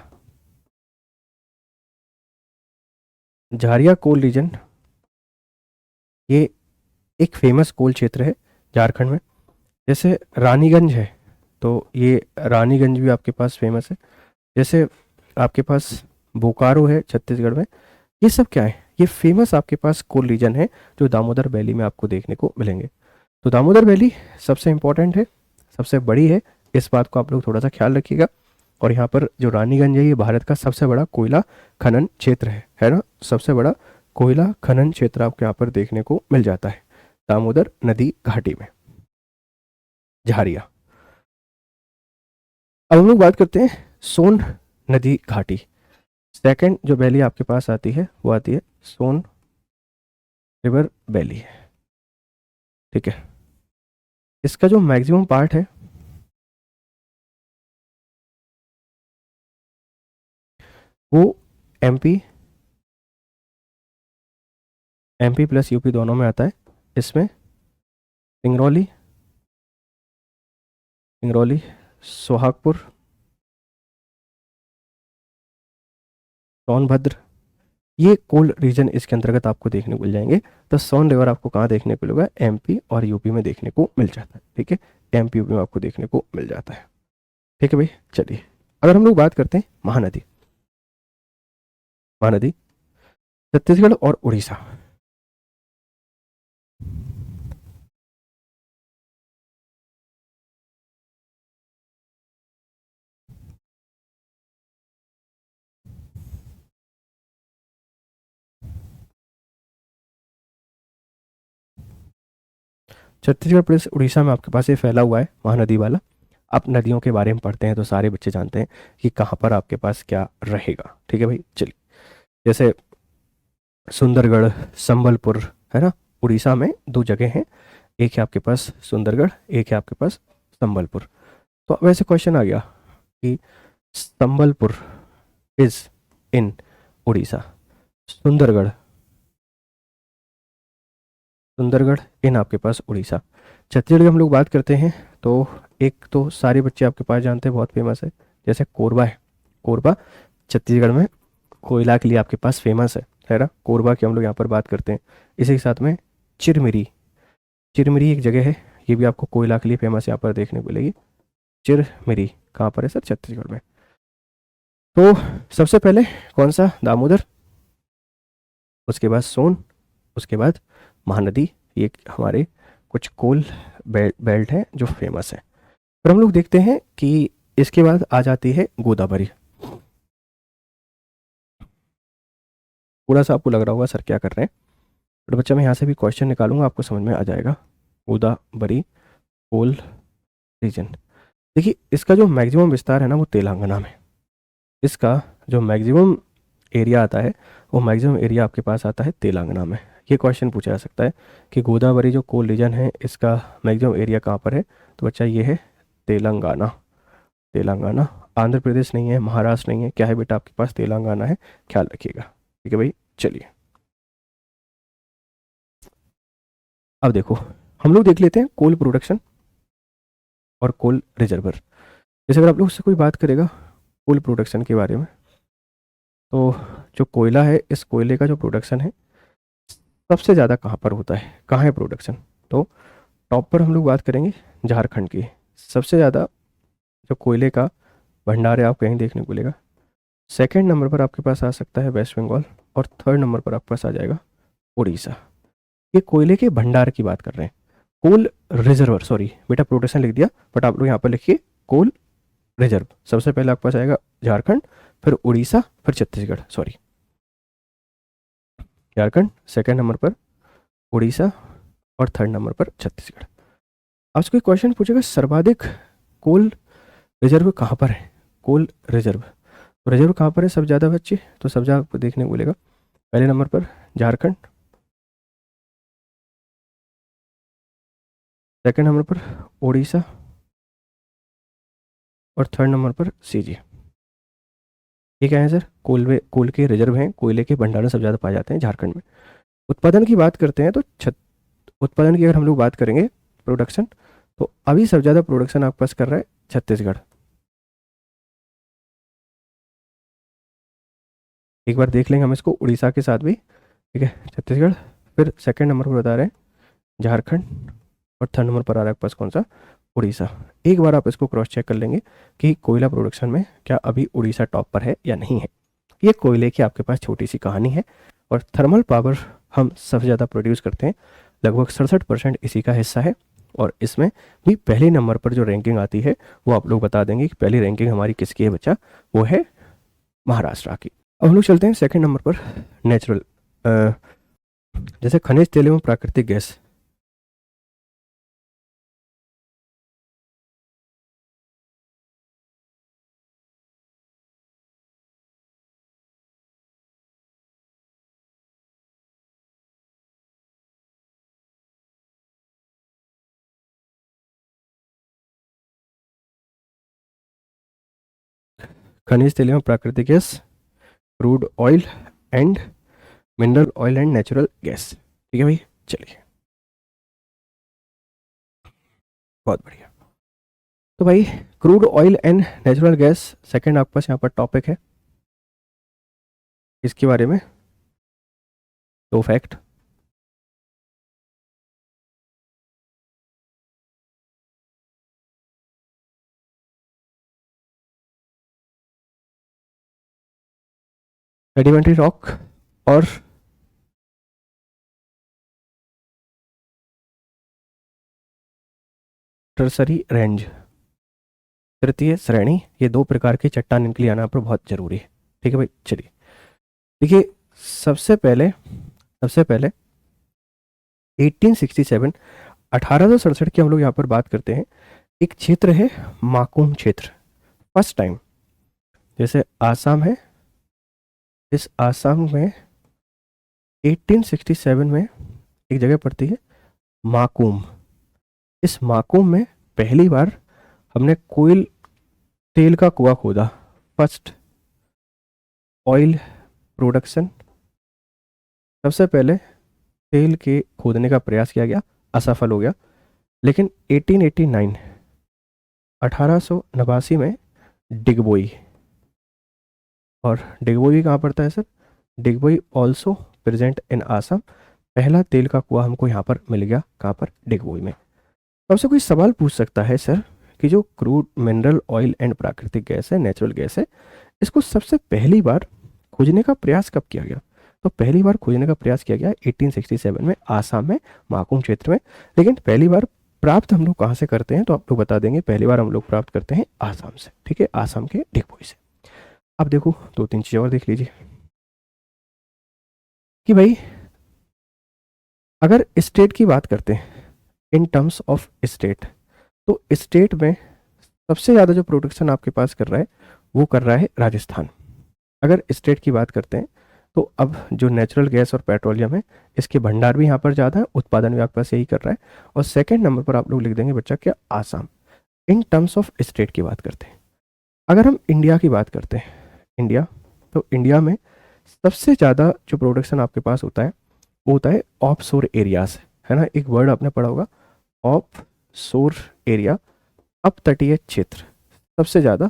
झारिया कोल रीजन, ये एक फेमस कोल क्षेत्र है झारखंड में। जैसे रानीगंज है, तो ये रानीगंज भी आपके पास फेमस है। जैसे आपके पास बोकारो है छत्तीसगढ़ में, ये सब क्या है, ये फेमस आपके पास कोल रीजन है जो दामोदर वैली में आपको देखने को मिलेंगे। तो दामोदर वैली सबसे इंपॉर्टेंट है, सबसे बड़ी है, इस बात को आप लोग थोड़ा सा ख्याल रखिएगा। और यहाँ पर जो रानीगंज है, ये भारत का सबसे बड़ा कोयला खनन क्षेत्र है ना, सबसे बड़ा कोयला खनन क्षेत्र आपको यहाँ पर देखने को मिल जाता है दामोदर नदी घाटी में, झारिया। अब हम लोग बात करते हैं सोन नदी घाटी। सेकंड जो वैली आपके पास आती है वो आती है सोन रिवर वैली, ठीक है। इसका जो मैक्सिमम पार्ट है वो एमपी, एमपी प्लस यूपी दोनों में आता है। इसमें सिंगरौली, सिंगरौली, सोहागपुर, सोनभद्र, ये कोल्ड रीजन इसके अंतर्गत आपको देखने को मिल जाएंगे। तो सोन रिवर आपको कहाँ देखने को मिलेगा, एमपी और यूपी में देखने को मिल जाता है। ठीक है, एमपी यूपी में आपको देखने को मिल जाता है। ठीक है भाई, चलिए अगर हम लोग बात करते हैं महानदी, महानदी छत्तीसगढ़ और उड़ीसा। छत्तीसगढ़ प्लस उड़ीसा में आपके पास ये फैला हुआ है महानदी वाला। आप नदियों के बारे में पढ़ते हैं तो सारे बच्चे जानते हैं कि कहाँ पर आपके पास क्या रहेगा। ठीक है भाई, चलिए जैसे सुंदरगढ़, संबलपुर, है ना, उड़ीसा में दो जगह हैं, एक है आपके पास सुंदरगढ़, एक है आपके पास संबलपुर। तो अब ऐसे क्वेश्चन आ गया कि संबलपुर इज इन उड़ीसा, सुंदरगढ़, सुंदरगढ़ इन आपके पास उड़ीसा। छत्तीसगढ़ की हम लोग बात करते हैं तो एक तो सारे बच्चे आपके पास जानते हैं, बहुत फेमस है, जैसे कोरबा है। कोरबा छत्तीसगढ़ में कोयला के लिए आपके पास फेमस है ना, कोरबा की हम लोग यहाँ पर बात करते हैं। इसी के साथ में चिरमिरी, चिरमिरी एक जगह है, ये भी आपको कोयला के लिए फेमस यहाँ पर देखने को मिलेगी। चिरमिरी कहाँ पर है सर, छत्तीसगढ़ में। तो सबसे पहले कौन सा, दामोदर, उसके बाद सोन, उसके बाद महानदी। ये हमारे कुछ कोल बेल्ट हैं जो फेमस है। फिर हम लोग देखते हैं कि इसके बाद आ जाती है गोदावरी। थोड़ा सा आपको लग रहा होगा सर क्या कर रहे हैं, बट बच्चा मैं यहाँ से भी क्वेश्चन निकालूंगा, आपको समझ में आ जाएगा। गोदावरी कोल रीजन, देखिए इसका जो मैक्सिमम विस्तार है ना वो तेलंगाना में, इसका जो मैक्सिमम एरिया आता है वो मैक्सिमम एरिया आपके पास आता है तेलंगाना में। ये क्वेश्चन पूछा जा सकता है कि गोदावरी जो कोल रीजन है इसका मैक्सिमम एरिया कहाँ पर है, तो बच्चा ये है तेलंगाना। तेलंगाना, आंध्र प्रदेश नहीं है, महाराष्ट्र नहीं है, क्या है बेटा आपके पास, तेलंगाना है, ख्याल रखिएगा। ठीक है भाई, चलिए अब देखो हम लोग देख लेते हैं कोल प्रोडक्शन और कोल रिजर्वर। जैसे अगर आप लोग से कोई बात करेगा कोल प्रोडक्शन के बारे में, तो जो कोयला है इस कोयले का जो प्रोडक्शन है सबसे ज़्यादा कहाँ पर होता है, कहाँ है प्रोडक्शन, तो टॉप पर हम लोग बात करेंगे झारखंड की। सबसे ज़्यादा जो कोयले का भंडार है आप कहीं देखने को मिलेगा। सेकंड नंबर पर आपके पास आ सकता है वेस्ट बंगाल, और थर्ड नंबर पर आपके पास आ जाएगा उड़ीसा। ये कोयले के भंडार की बात कर रहे हैं। कोल रिजर्वर, सॉरी बेटा प्रोडक्शन लिख दिया, बट आप लोग यहाँ पर लिखिए कोल रिजर्व। सबसे पहले आपके पास आएगा झारखंड, फिर उड़ीसा, फिर Chhattisgarh, sorry Jharkhand second number पर, उड़ीसा और थर्ड नंबर पर छत्तीसगढ़। आपसे कोई क्वेश्चन पूछेगा सर्वाधिक कोल रिजर्व कहाँ पर है, कोल रिजर्व, तो रिजर्व कहाँ पर है सब ज़्यादा बच्चे, तो सब ज़्यादा आपको देखने को मिलेगा पहले नंबर पर झारखंड, सेकंड नंबर पर उड़ीसा और थर्ड नंबर पर सीजी। ये क्या है सर, कोल के रिजर्व हैं, कोयले के भंडारण सब ज़्यादा पाए जाते हैं झारखंड में। उत्पादन की बात करते हैं तो उत्पादन की अगर हम लोग बात करेंगे प्रोडक्शन, तो अभी सब ज़्यादा प्रोडक्शन आपके पास कर रहा है छत्तीसगढ़। एक बार देख लेंगे हम इसको उड़ीसा के साथ भी। ठीक है, छत्तीसगढ़, फिर सेकंड नंबर पर बता रहे हैं झारखंड, और थर्ड नंबर पर आ रहा है आपके पास कौन सा, उड़ीसा। एक बार आप इसको क्रॉस चेक कर लेंगे कि कोयला प्रोडक्शन में क्या अभी उड़ीसा टॉप पर है या नहीं है। ये कोयले की आपके पास छोटी सी कहानी है। और थर्मल पावर हम सबसे ज़्यादा प्रोड्यूस करते हैं, लगभग 67% इसी का हिस्सा है। और इसमें भी पहले नंबर पर जो रैंकिंग आती है वो आप लोग बता देंगे कि पहली रैंकिंग हमारी किसकी है बच्चा, वो है महाराष्ट्र की। अब हम लोग चलते हैं सेकंड नंबर पर नेचुरल, जैसे खनिज तेल एवं प्राकृतिक गैस। खनिज तेल एवं प्राकृतिक gas, crude oil and mineral oil and natural gas. ठीक है भाई, चलिए बहुत बढ़िया। तो भाई crude oil and natural gas second आपके पास यहाँ पर टॉपिक है, इसके बारे में तो फैक्ट। सेडिमेंट्री रॉक और टर्सरी रेंज, तृतीय श्रेणी, ये दो प्रकार की चट्टान इनके लिए आना पर बहुत जरूरी है। ठीक है भाई, चलिए देखिए, सबसे पहले 1867, 1867 की हम लोग यहाँ पर बात करते हैं। एक क्षेत्र है माकुम क्षेत्र, फर्स्ट टाइम, जैसे आसाम है, इस आसाम में 1867 में एक जगह पड़ती है माकुम। इस माकुम में पहली बार हमने कोयल तेल का कुआं खोदा, फर्स्ट ऑयल प्रोडक्शन। सबसे पहले तेल के खोदने का प्रयास किया गया, असफल हो गया। लेकिन 1889, 1889 में डिगबोई, और डिगबोई कहाँ पड़ता है sir? Digboi also present in Assam. पहला तेल का कुआं हमको यहाँ पर मिल गया, कहाँ पर? डिगबोई में। तो आपसे कोई सवाल पूछ सकता है सर कि जो क्रूड मिनरल ऑयल एंड प्राकृतिक गैस है, नेचुरल गैस है, इसको सबसे पहली बार खोजने का प्रयास कब किया गया? तो पहली बार खोजने का प्रयास किया गया 1867 में आसाम में माकुम क्षेत्र में। लेकिन पहली बार प्राप्त हम लोग कहाँ से करते हैं? तो आप लोग बता देंगे, पहली बार हम लोग प्राप्त करते हैं आसाम से। ठीक है, आसाम के डिगबोई से। अब देखो दो तीन चीज़ें और देख लीजिए कि भाई अगर स्टेट की बात करते हैं, इन टर्म्स ऑफ स्टेट, तो स्टेट में सबसे ज़्यादा जो प्रोडक्शन आपके पास कर रहा है वो कर रहा है राजस्थान। अगर स्टेट की बात करते हैं तो अब जो नेचुरल गैस और पेट्रोलियम है, इसके भंडार भी यहाँ पर ज़्यादा है, उत्पादन भी आपके पास यही कर रहा है। और सेकंड नंबर पर आप लोग लिख देंगे बच्चा क्या? Assam. In terms of state की बात करते हैं। अगर हम इंडिया की बात करते हैं, इंडिया, तो इंडिया में सबसे ज़्यादा जो प्रोडक्शन आपके पास होता है वो होता है ऑफ शोर एरियाज, है ना? एक वर्ड आपने पढ़ा होगा, ऑफ शोर एरिया, अप तटीय क्षेत्र। सबसे ज़्यादा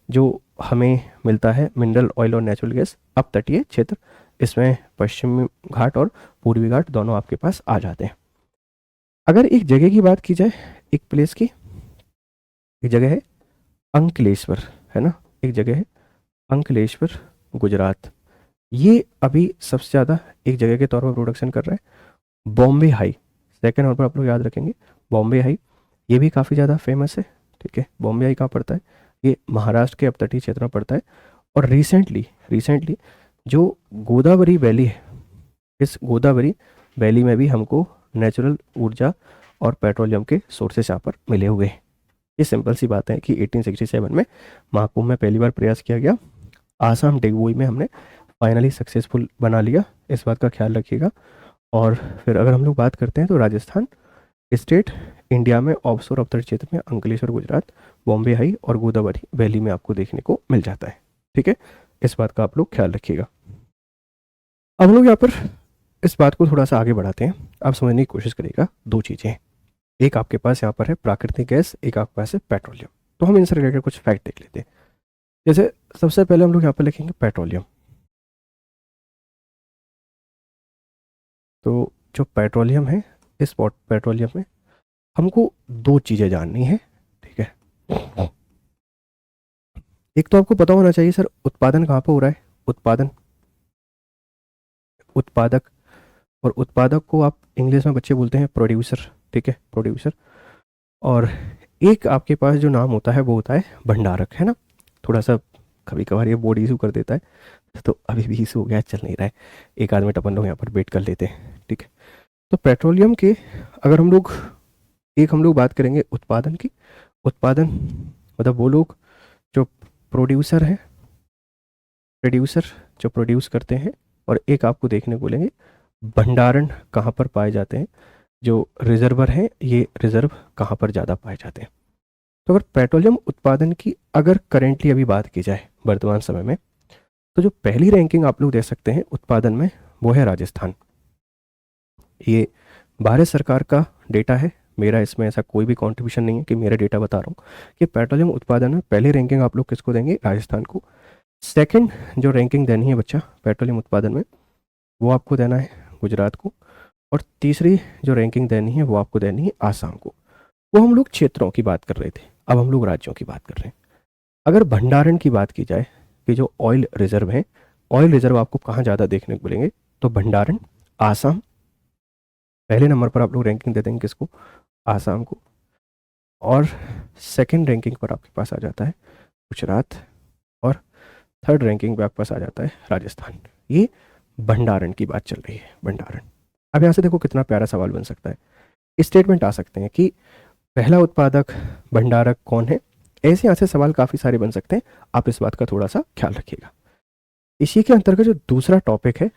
जो हमें मिलता है मिनरल ऑयल और नेचुरल गैस अप तटीय क्षेत्र, इसमें पश्चिमी घाट और पूर्वी घाट दोनों आपके पास आ जाते हैं। अगर एक जगह की बात की जाए, एक प्लेस की, एक जगह है अंकलेश्वर, है ना? एक जगह है अंकलेश्वर, गुजरात। ये अभी सबसे ज़्यादा एक जगह के तौर पर प्रोडक्शन कर रहा है। बॉम्बे हाई सेकेंड नंबर पर आप लोग याद रखेंगे, बॉम्बे हाई, ये भी काफ़ी ज़्यादा फेमस है। ठीक है, बॉम्बे हाई कहाँ पड़ता है? ये महाराष्ट्र के अपतटीय क्षेत्र में पड़ता है। और रिसेंटली जो गोदावरी वैली है, इस गोदावरी वैली में भी हमको नेचुरल ऊर्जा और पेट्रोलियम के सोर्सेस यहाँ पर मिले हुए हैं। ये सिंपल सी बात है कि 1867 में महाकुंभ में पहली बार प्रयास किया गया, आसाम डिगबोई में हमने फाइनली सक्सेसफुल बना लिया, इस बात का ख्याल रखिएगा। और फिर अगर हम लोग बात करते हैं तो राजस्थान स्टेट इंडिया में ऑफशोर अवतरण क्षेत्र में अंकलेश्वर गुजरात, बॉम्बे हाई और गोदावरी वैली में आपको देखने को मिल जाता है। ठीक है, इस बात का आप लोग ख्याल रखिएगा। अब हम लोग यहाँ पर इस बात को थोड़ा सा आगे बढ़ाते हैं, आप समझने की कोशिश करिएगा। दो चीज़ें, एक आपके पास यहाँ पर है प्राकृतिक गैस, एक आपके पास है पेट्रोलियम। तो हम इनसे रिलेटेड कुछ फैक्ट देख लेते हैं। जैसे सबसे पहले हम लोग यहाँ पर लिखेंगे पेट्रोलियम। तो जो पेट्रोलियम है, इस पेट्रोलियम में हमको दो चीज़ें जाननी है। ठीक है, एक तो आपको पता होना चाहिए सर उत्पादन कहाँ पर हो रहा है। उत्पादन, उत्पादक, और उत्पादक को आप इंग्लिश में बच्चे बोलते हैं प्रोड्यूसर। ठीक है, प्रोड्यूसर। और एक आपके पास जो नाम होता है वो होता है भंडारक, है ना? थोड़ा सा कभी कभार ये बोर्ड इशू कर देता है, तो अभी भी इशू हो गया है, चल नहीं रहा है। एक आध मिनट अपन लोग यहाँ पर वेट कर लेते हैं। ठीक है, तो पेट्रोलियम के अगर हम लोग बात करेंगे उत्पादन की, उत्पादन मतलब वो लोग जो प्रोड्यूसर हैं, प्रोड्यूसर जो प्रोड्यूस करते हैं, और एक आपको देखने को बोलेंगे भंडारण कहाँ पर पाए जाते हैं, जो रिजर्वर हैं ये रिजर्व कहाँ पर ज़्यादा पाए जाते हैं। तो अगर पेट्रोलियम उत्पादन की अगर करेंटली अभी बात की जाए वर्तमान समय में, तो जो पहली रैंकिंग आप लोग दे सकते हैं उत्पादन में वो है राजस्थान। ये भारत सरकार का डेटा है, मेरा इसमें ऐसा कोई भी कंट्रीब्यूशन नहीं है कि मेरा डेटा बता रहा हूँ कि पेट्रोलियम उत्पादन में पहली रैंकिंग आप लोग किसको देंगे? राजस्थान को। सेकंड जो रैंकिंग देनी है बच्चा पेट्रोलियम उत्पादन में, वो आपको देना है गुजरात को, और तीसरी जो रैंकिंग देनी है वो आपको देनी है आसाम को। वो हम लोग क्षेत्रों की बात कर रहे थे, अब हम लोग राज्यों की बात कर रहे हैं। अगर भंडारण की बात की जाए कि जो ऑयल रिजर्व है, ऑयल रिजर्व आपको कहाँ ज़्यादा देखने को मिलेंगे, तो भंडारण आसाम पहले नंबर पर आप लोग रैंकिंग दे देंगे किसको, आसाम को, और सेकंड रैंकिंग पर आपके पास आ जाता है गुजरात, और थर्ड रैंकिंग पे आपके पास आ जाता है राजस्थान। ये भंडारण की बात चल रही है, भंडारण। अब यहाँ से देखो कितना प्यारा सवाल बन सकता है, स्टेटमेंट आ सकते हैं कि पहला उत्पादक भंडारक कौन है। ऐसे यहाँ से सवाल काफ़ी सारे बन सकते हैं, आप इस बात का थोड़ा सा ख्याल रखिएगा। इसी के अंतर्गत जो दूसरा टॉपिक है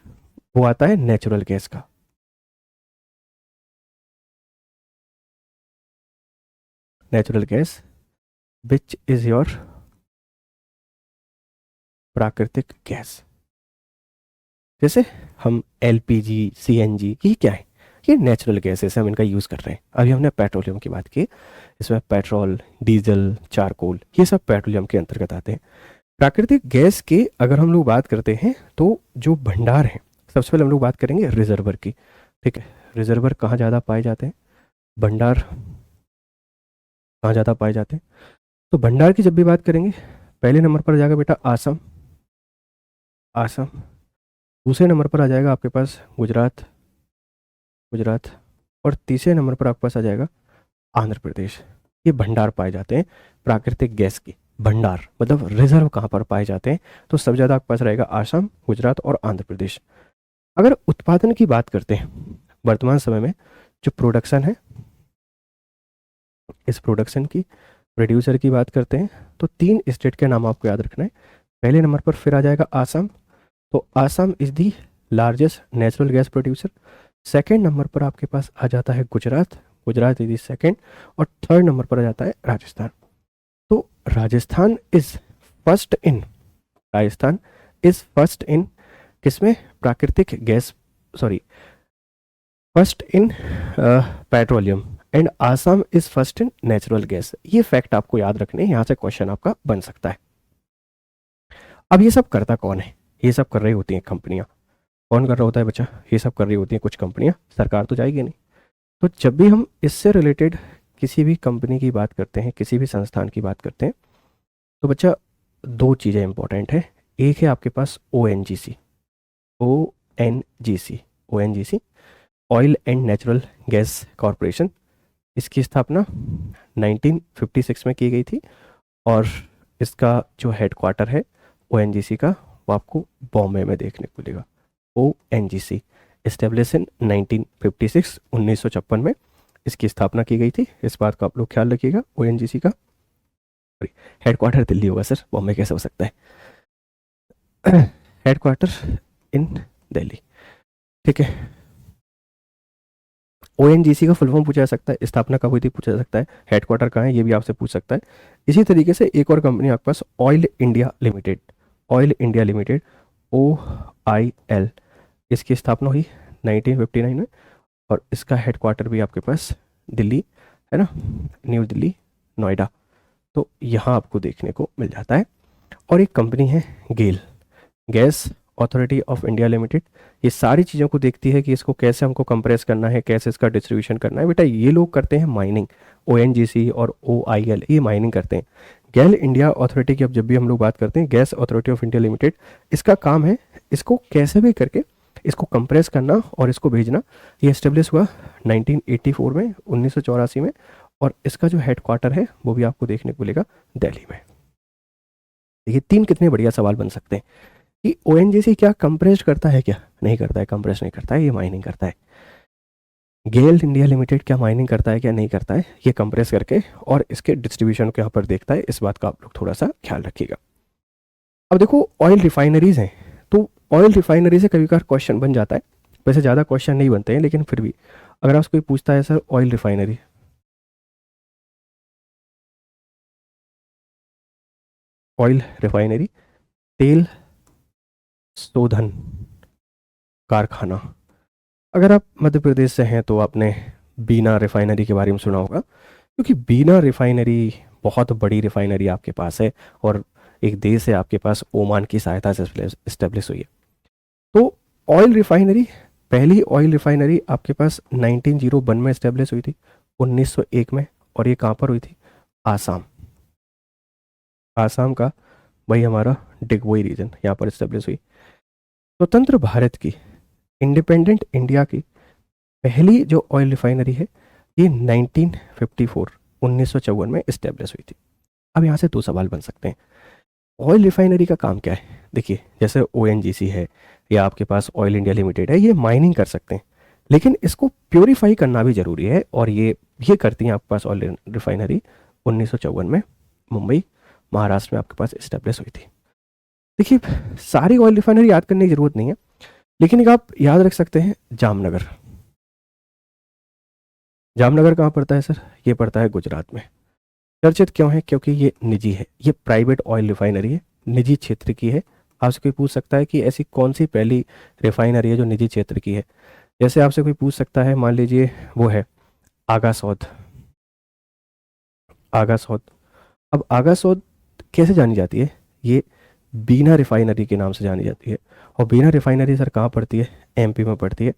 वो आता है नेचुरल गैस का। Natural gas which is your प्राकृतिक गैस। जैसे हम एलपीजी, सीएनजी, ये क्या है, ये नेचुरल गैसेस, हम इनका यूज़ कर रहे हैं। अभी हमने पेट्रोलियम की बात की, इसमें पेट्रोल, डीजल, चारकोल, ये सब पेट्रोलियम के अंतर्गत आते हैं। प्राकृतिक गैस के अगर हम लोग बात करते हैं तो जो भंडार है, सबसे पहले हम लोग बात करेंगे रिजर्वर की। ठीक है, रिजर्वर कहाँ ज़्यादा पाए जाते हैं, भंडार कहाँ ज़्यादा पाए जाते हैं, तो भंडार की जब भी बात करेंगे पहले नंबर पर आ जाएगा बेटा आसम, आसम। दूसरे नंबर पर आ जाएगा आपके पास गुजरात, गुजरात, और तीसरे नंबर पर आपके पास आ जाएगा आंध्र प्रदेश। ये भंडार पाए जाते हैं प्राकृतिक गैस की, भंडार मतलब रिजर्व कहाँ पर पाए जाते हैं, तो सबसे ज़्यादा आपके पास रहेगा आसाम, गुजरात और आंध्र प्रदेश। अगर उत्पादन की बात करते हैं, वर्तमान समय में जो प्रोडक्शन है, इस प्रोडक्शन की प्रोड्यूसर की बात करते हैं, तो 3 स्टेट के नाम आपको याद रखना है। पहले नंबर पर फिर आ जाएगा आसाम, तो Assam is the largest natural gas producer. Second number पर आपके पास आ जाता है Gujarat, Gujarat is the second, और थर्ड नंबर पर आ जाता है राजस्थान। तो Rajasthan is first in, Rajasthan is first in किसमें, प्राकृतिक gas, sorry, first in petroleum, and Assam is first in natural gas. ये फैक्ट आपको याद रखने, यहाँ से क्वेश्चन आपका बन सकता है। अब ये सब करता कौन है, ये सब कर रही होती हैं कंपनियां। कौन कर रहा होता है बच्चा, ये सब कर रही होती हैं कुछ कंपनियां, सरकार तो जाएगी नहीं। तो जब भी हम इससे रिलेटेड किसी भी कंपनी की बात करते हैं, किसी भी संस्थान की बात करते हैं, तो बच्चा 2 चीज़ें इंपॉर्टेंट है। एक है आपके पास ONGC, ONGC, ONGC, oil and natural gas corporation. इसकी स्थापना 1956 में की गई थी, और इसका जो हेडक्वार्टर है ONGC का, वो आपको बॉम्बे में देखने को मिलेगा। ONGC एस्टेब्लिश इन 1956, 1956 में इसकी स्थापना की गई थी। इस बात का आप लोग ख्याल रखिएगा। ONGC का हेडक्वार्टर दिल्ली होगा सर, बॉम्बे कैसे हो सकता है, हेडक्वार्टर इन दिल्ली। ठीक है, ONGC का फुल फॉर्म पूछा जा सकता है, स्थापना कब हुई थी पूछा जा सकता है, हेडक्वार्टर कहाँ है ये भी आपसे पूछ सकता है। इसी तरीके से एक और कंपनी आपके पास oil India limited, oil India limited, OIL, इसकी स्थापना हुई 1959 में, और इसका हेडक्वार्टर भी आपके पास दिल्ली है ना, न्यू दिल्ली, नोएडा। तो यहाँ आपको देखने को मिल जाता है। और एक कंपनी है GAIL, gas authority of India limited. ये सारी चीज़ों को देखती है कि इसको कैसे हमको कंप्रेस करना है, कैसे इसका डिस्ट्रीब्यूशन करना है। बेटा ये लोग करते हैं माइनिंग, ONGC और OIL ये माइनिंग करते हैं। गैल इंडिया अथॉरिटी की अब जब भी हम लोग बात करते हैं, gas authority of India limited, इसका काम है इसको कैसे भी करके इसको कंप्रेस करना और इसको भेजना। ये एस्टेब्लिश हुआ 1984 में, 1984 में, और इसका जो हेडक्वार्टर है वो भी आपको देखने को मिलेगा दिल्ली में। देखिए 3 कितने बढ़िया सवाल बन सकते हैं कि ONGC क्या कंप्रेस करता है, क्या नहीं करता है, कंप्रेस नहीं करता है, ये माइनिंग करता है। गेल इंडिया लिमिटेड क्या माइनिंग करता है, क्या नहीं करता है, ये कंप्रेस करके और इसके डिस्ट्रीब्यूशन को यहाँ पर देखता है। इस बात का आप लोग थोड़ा सा ख्याल रखिएगा। अब देखो ऑयल रिफाइनरीज हैं, तो ऑयल रिफाइनरी से कभी कभार क्वेश्चन बन जाता है। वैसे ज़्यादा क्वेश्चन नहीं बनते हैं, लेकिन फिर भी अगर आपसे कोई पूछता है sir oil refinery, oil refinery, तेल शोधन कारखाना। अगर आप मध्य प्रदेश से हैं तो आपने बीना रिफाइनरी के बारे में सुना होगा, क्योंकि बीना रिफाइनरी बहुत बड़ी रिफाइनरी आपके पास है, और एक देश है आपके पास ओमान की सहायता से इस्टेब्लिश हुई है। तो ऑयल रिफाइनरी पहली ऑयल रिफाइनरी आपके पास 1901 में इस्टेब्लिश हुई थी, 1901 में। और ये कहाँ पर हुई थी? आसाम। आसाम का वही हमारा डिगबोई रीजन, यहाँ पर इस्टेब्लिश हुई। स्वतंत्र भारत की, इंडिपेंडेंट इंडिया की पहली जो ऑयल रिफाइनरी है ये 1954 1954 में इस्टेब्लिश हुई थी। अब यहाँ से दो सवाल बन सकते हैं। ऑयल रिफाइनरी का काम क्या है? देखिए, जैसे ONGC है या आपके पास ऑयल इंडिया लिमिटेड है, ये माइनिंग कर सकते हैं, लेकिन इसको प्योरीफाई करना भी ज़रूरी है, और ये करती हैं आपके पास ऑयल रिफाइनरी। 1954 में मुंबई, महाराष्ट्र में आपके पास इस्टेब्लिश हुई थी। देखिए, सारी ऑयल रिफाइनरी याद करने की ज़रूरत नहीं है, लेकिन एक आप याद रख सकते हैं, जामनगर। जामनगर कहाँ पड़ता है सर? ये पड़ता है गुजरात में। चर्चित क्यों है? क्योंकि ये निजी है, ये प्राइवेट ऑयल रिफाइनरी है, निजी क्षेत्र की है। आपसे कोई पूछ सकता है कि ऐसी कौन सी पहली रिफाइनरी है जो निजी क्षेत्र की है। जैसे आपसे कोई पूछ सकता है, मान लीजिए वो है आगा सौद। आगा सौद, अब आगा सौद कैसे जानी जाती है? ये बीना रिफाइनरी के नाम से जानी जाती है। और बीना रिफाइनरी सर कहाँ पड़ती है? MP में पड़ती है।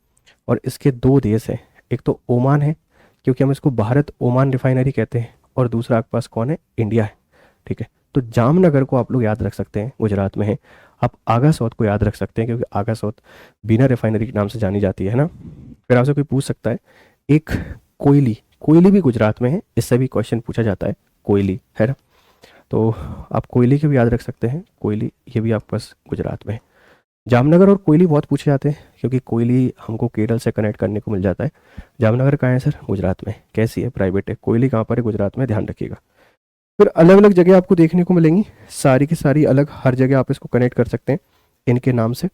और इसके दो देश हैं, एक तो ओमान है, क्योंकि हम इसको भारत ओमान रिफाइनरी कहते हैं, और दूसरा आपके पास कौन है? इंडिया है। ठीक है, तो जामनगर को आप लोग याद रख सकते हैं, गुजरात में है। आप आगा सौद को याद रख सकते हैं, क्योंकि आगा सौद बिना रिफाइनरी के नाम से जानी जाती है ना। फिर आपसे कोई पूछ सकता है, एक कोयली, कोयली भी गुजरात में है, इससे भी क्वेश्चन पूछा जाता है, कोयली है ना। तो आप कोयली के भी याद रख सकते हैं, कोयली ये भी आपके पास गुजरात में है। जामनगर और कोयली बहुत पूछे जाते हैं, क्योंकि कोयली हमको केरल से कनेक्ट करने को मिल जाता है। जामनगर कहाँ है सर? गुजरात में। कैसी है? प्राइवेट है। कोयली कहाँ पर है? गुजरात में, ध्यान रखिएगा। फिर अलग अलग जगह आपको देखने को मिलेंगी, सारी की सारी अलग, हर जगह आप इसको कनेक्ट कर सकते हैं इनके नाम से।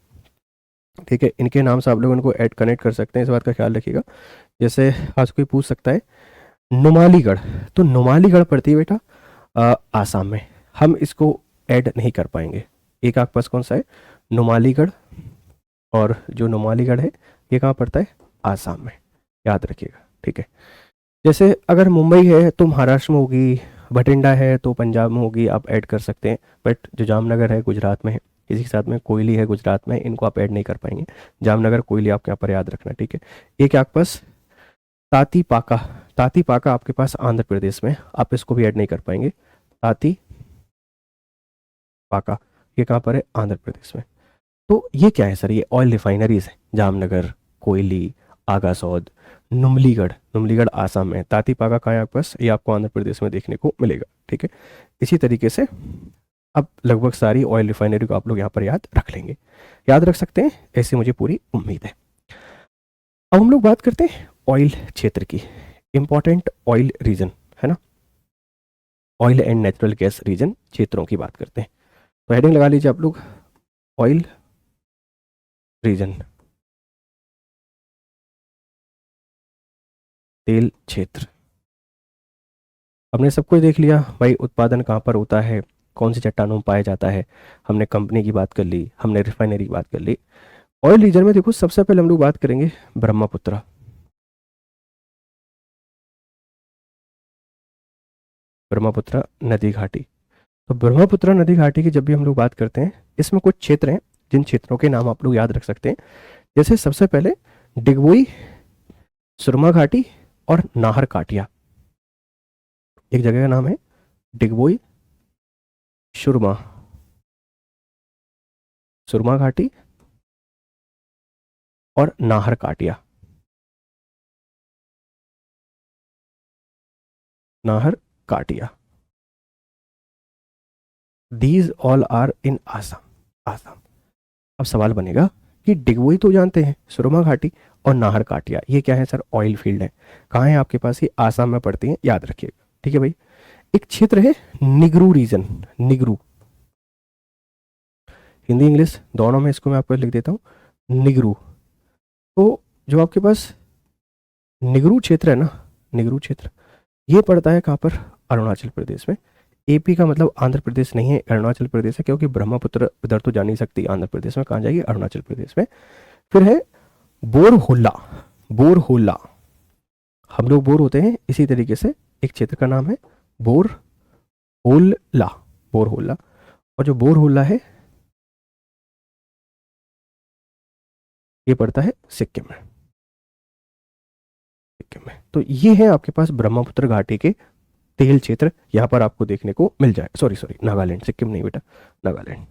ठीक है, इनके नाम से आप लोग इनको ऐड कनेक्ट कर सकते हैं, इस बात का ख्याल रखिएगा। जैसे आज कोई पूछ सकता है नुमालीगढ़, तो नुमालीगढ़ पड़ती है बेटा आसाम में, हम इसको ऐड नहीं कर पाएंगे। एक आपके पास कौन सा है? नुमालीगढ़। और जो नुमालीगढ़ है ये कहाँ पड़ता है? आसाम में, याद रखिएगा। ठीक है, जैसे अगर मुंबई है तो महाराष्ट्र में होगी, भटिंडा है तो पंजाब में होगी, आप ऐड कर सकते हैं। बट जो जामनगर है गुजरात में है। इसी के साथ में कोयली है गुजरात में, इनको आप ऐड नहीं कर पाएंगे। जामनगर कोयली आपके यहाँ पर याद रखना। ठीक है, एक आपके पास ताती पाका, ताती पाका आपके पास आंध्र प्रदेश में, आप इसको भी ऐड नहीं कर पाएंगे। ताती पाका ये कहाँ पर है? आंध्र प्रदेश में। तो ये क्या है सर? ये ऑयल रिफाइनरीज है, जामनगर, कोयली, आगासौद, नुमलीगढ़। नुमलीगढ़ आसाम में, तातीपाका कहाँ है आपके पास? ये आपको आंध्र प्रदेश में देखने को मिलेगा। ठीक है, इसी तरीके से अब लगभग सारी ऑयल रिफाइनरी को आप लोग यहाँ पर याद रख लेंगे, याद रख सकते हैं, ऐसी मुझे पूरी उम्मीद है। अब हम लोग बात करते हैं ऑयल क्षेत्र की, इंपॉर्टेंट ऑयल रीजन है ना, oil and natural gas region क्षेत्रों की बात करते हैं। तो हेडिंग लगा लीजिए आप लोग, ऑयल रीजन, तेल क्षेत्र। हमने सब कुछ देख लिया भाई, उत्पादन कहाँ पर होता है, कौन सी चट्टानों में पाया जाता है, हमने कंपनी की बात कर ली, हमने रिफाइनरी की बात कर ली। ऑयल रीजन में देखो, सबसे पहले हम लोग बात करेंगे ब्रह्मपुत्र। ब्रह्मपुत्र नदी घाटी। तो ब्रह्मपुत्र नदी घाटी की जब भी हम लोग बात करते हैं, इसमें कुछ क्षेत्र हैं जिन क्षेत्रों के नाम आप लोग याद रख सकते हैं। जैसे सबसे पहले डिगबोई, सुरमा घाटी और नाहर काटिया। एक जगह का नाम है डिगबोई, सुरमा, सुरमा घाटी और Nahar Katia. Nahar Katia, these all are in Assam. Assam. अब सवाल बनेगा कि डिगबोई तो जानते हैं, सुरमा घाटी और नाहर काटिया ये क्या है सर? ऑयल फील्ड है। कहाँ है आपके पास? ये आसाम में पड़ती हैं, याद रखिएगा। ठीक है भाई, एक क्षेत्र है निगरू रीजन। निगरू, हिंदी इंग्लिश दोनों में इसको मैं आपको लिख देता हूँ, निगरू। तो जो आपके पास निगरू क्षेत्र है ना, निगरू क्षेत्र ये पड़ता है कहाँ पर? अरुणाचल प्रदेश में। AP का मतलब आंध्र प्रदेश नहीं है, अरुणाचल प्रदेश है, क्योंकि ब्रह्मपुत्र इधर तो जा नहीं सकती आंध्र प्रदेश में, कहाँ जाएगी? अरुणाचल प्रदेश में। फिर है बोरहोला। बोरहोला, हम लोग बोर होते हैं, इसी तरीके से एक क्षेत्र का नाम है बोरहोला। बोरहोला, और जो बोरहोला है ये पड़ता है सिक्किम में। सिक्किम में तो ये है आपके पास ब्रह्मपुत्र घाटी के तेल क्षेत्र, यहाँ पर आपको देखने को मिल जाए। सॉरी सॉरी, नागालैंड, सिक्किम नहीं बेटा, नागालैंड।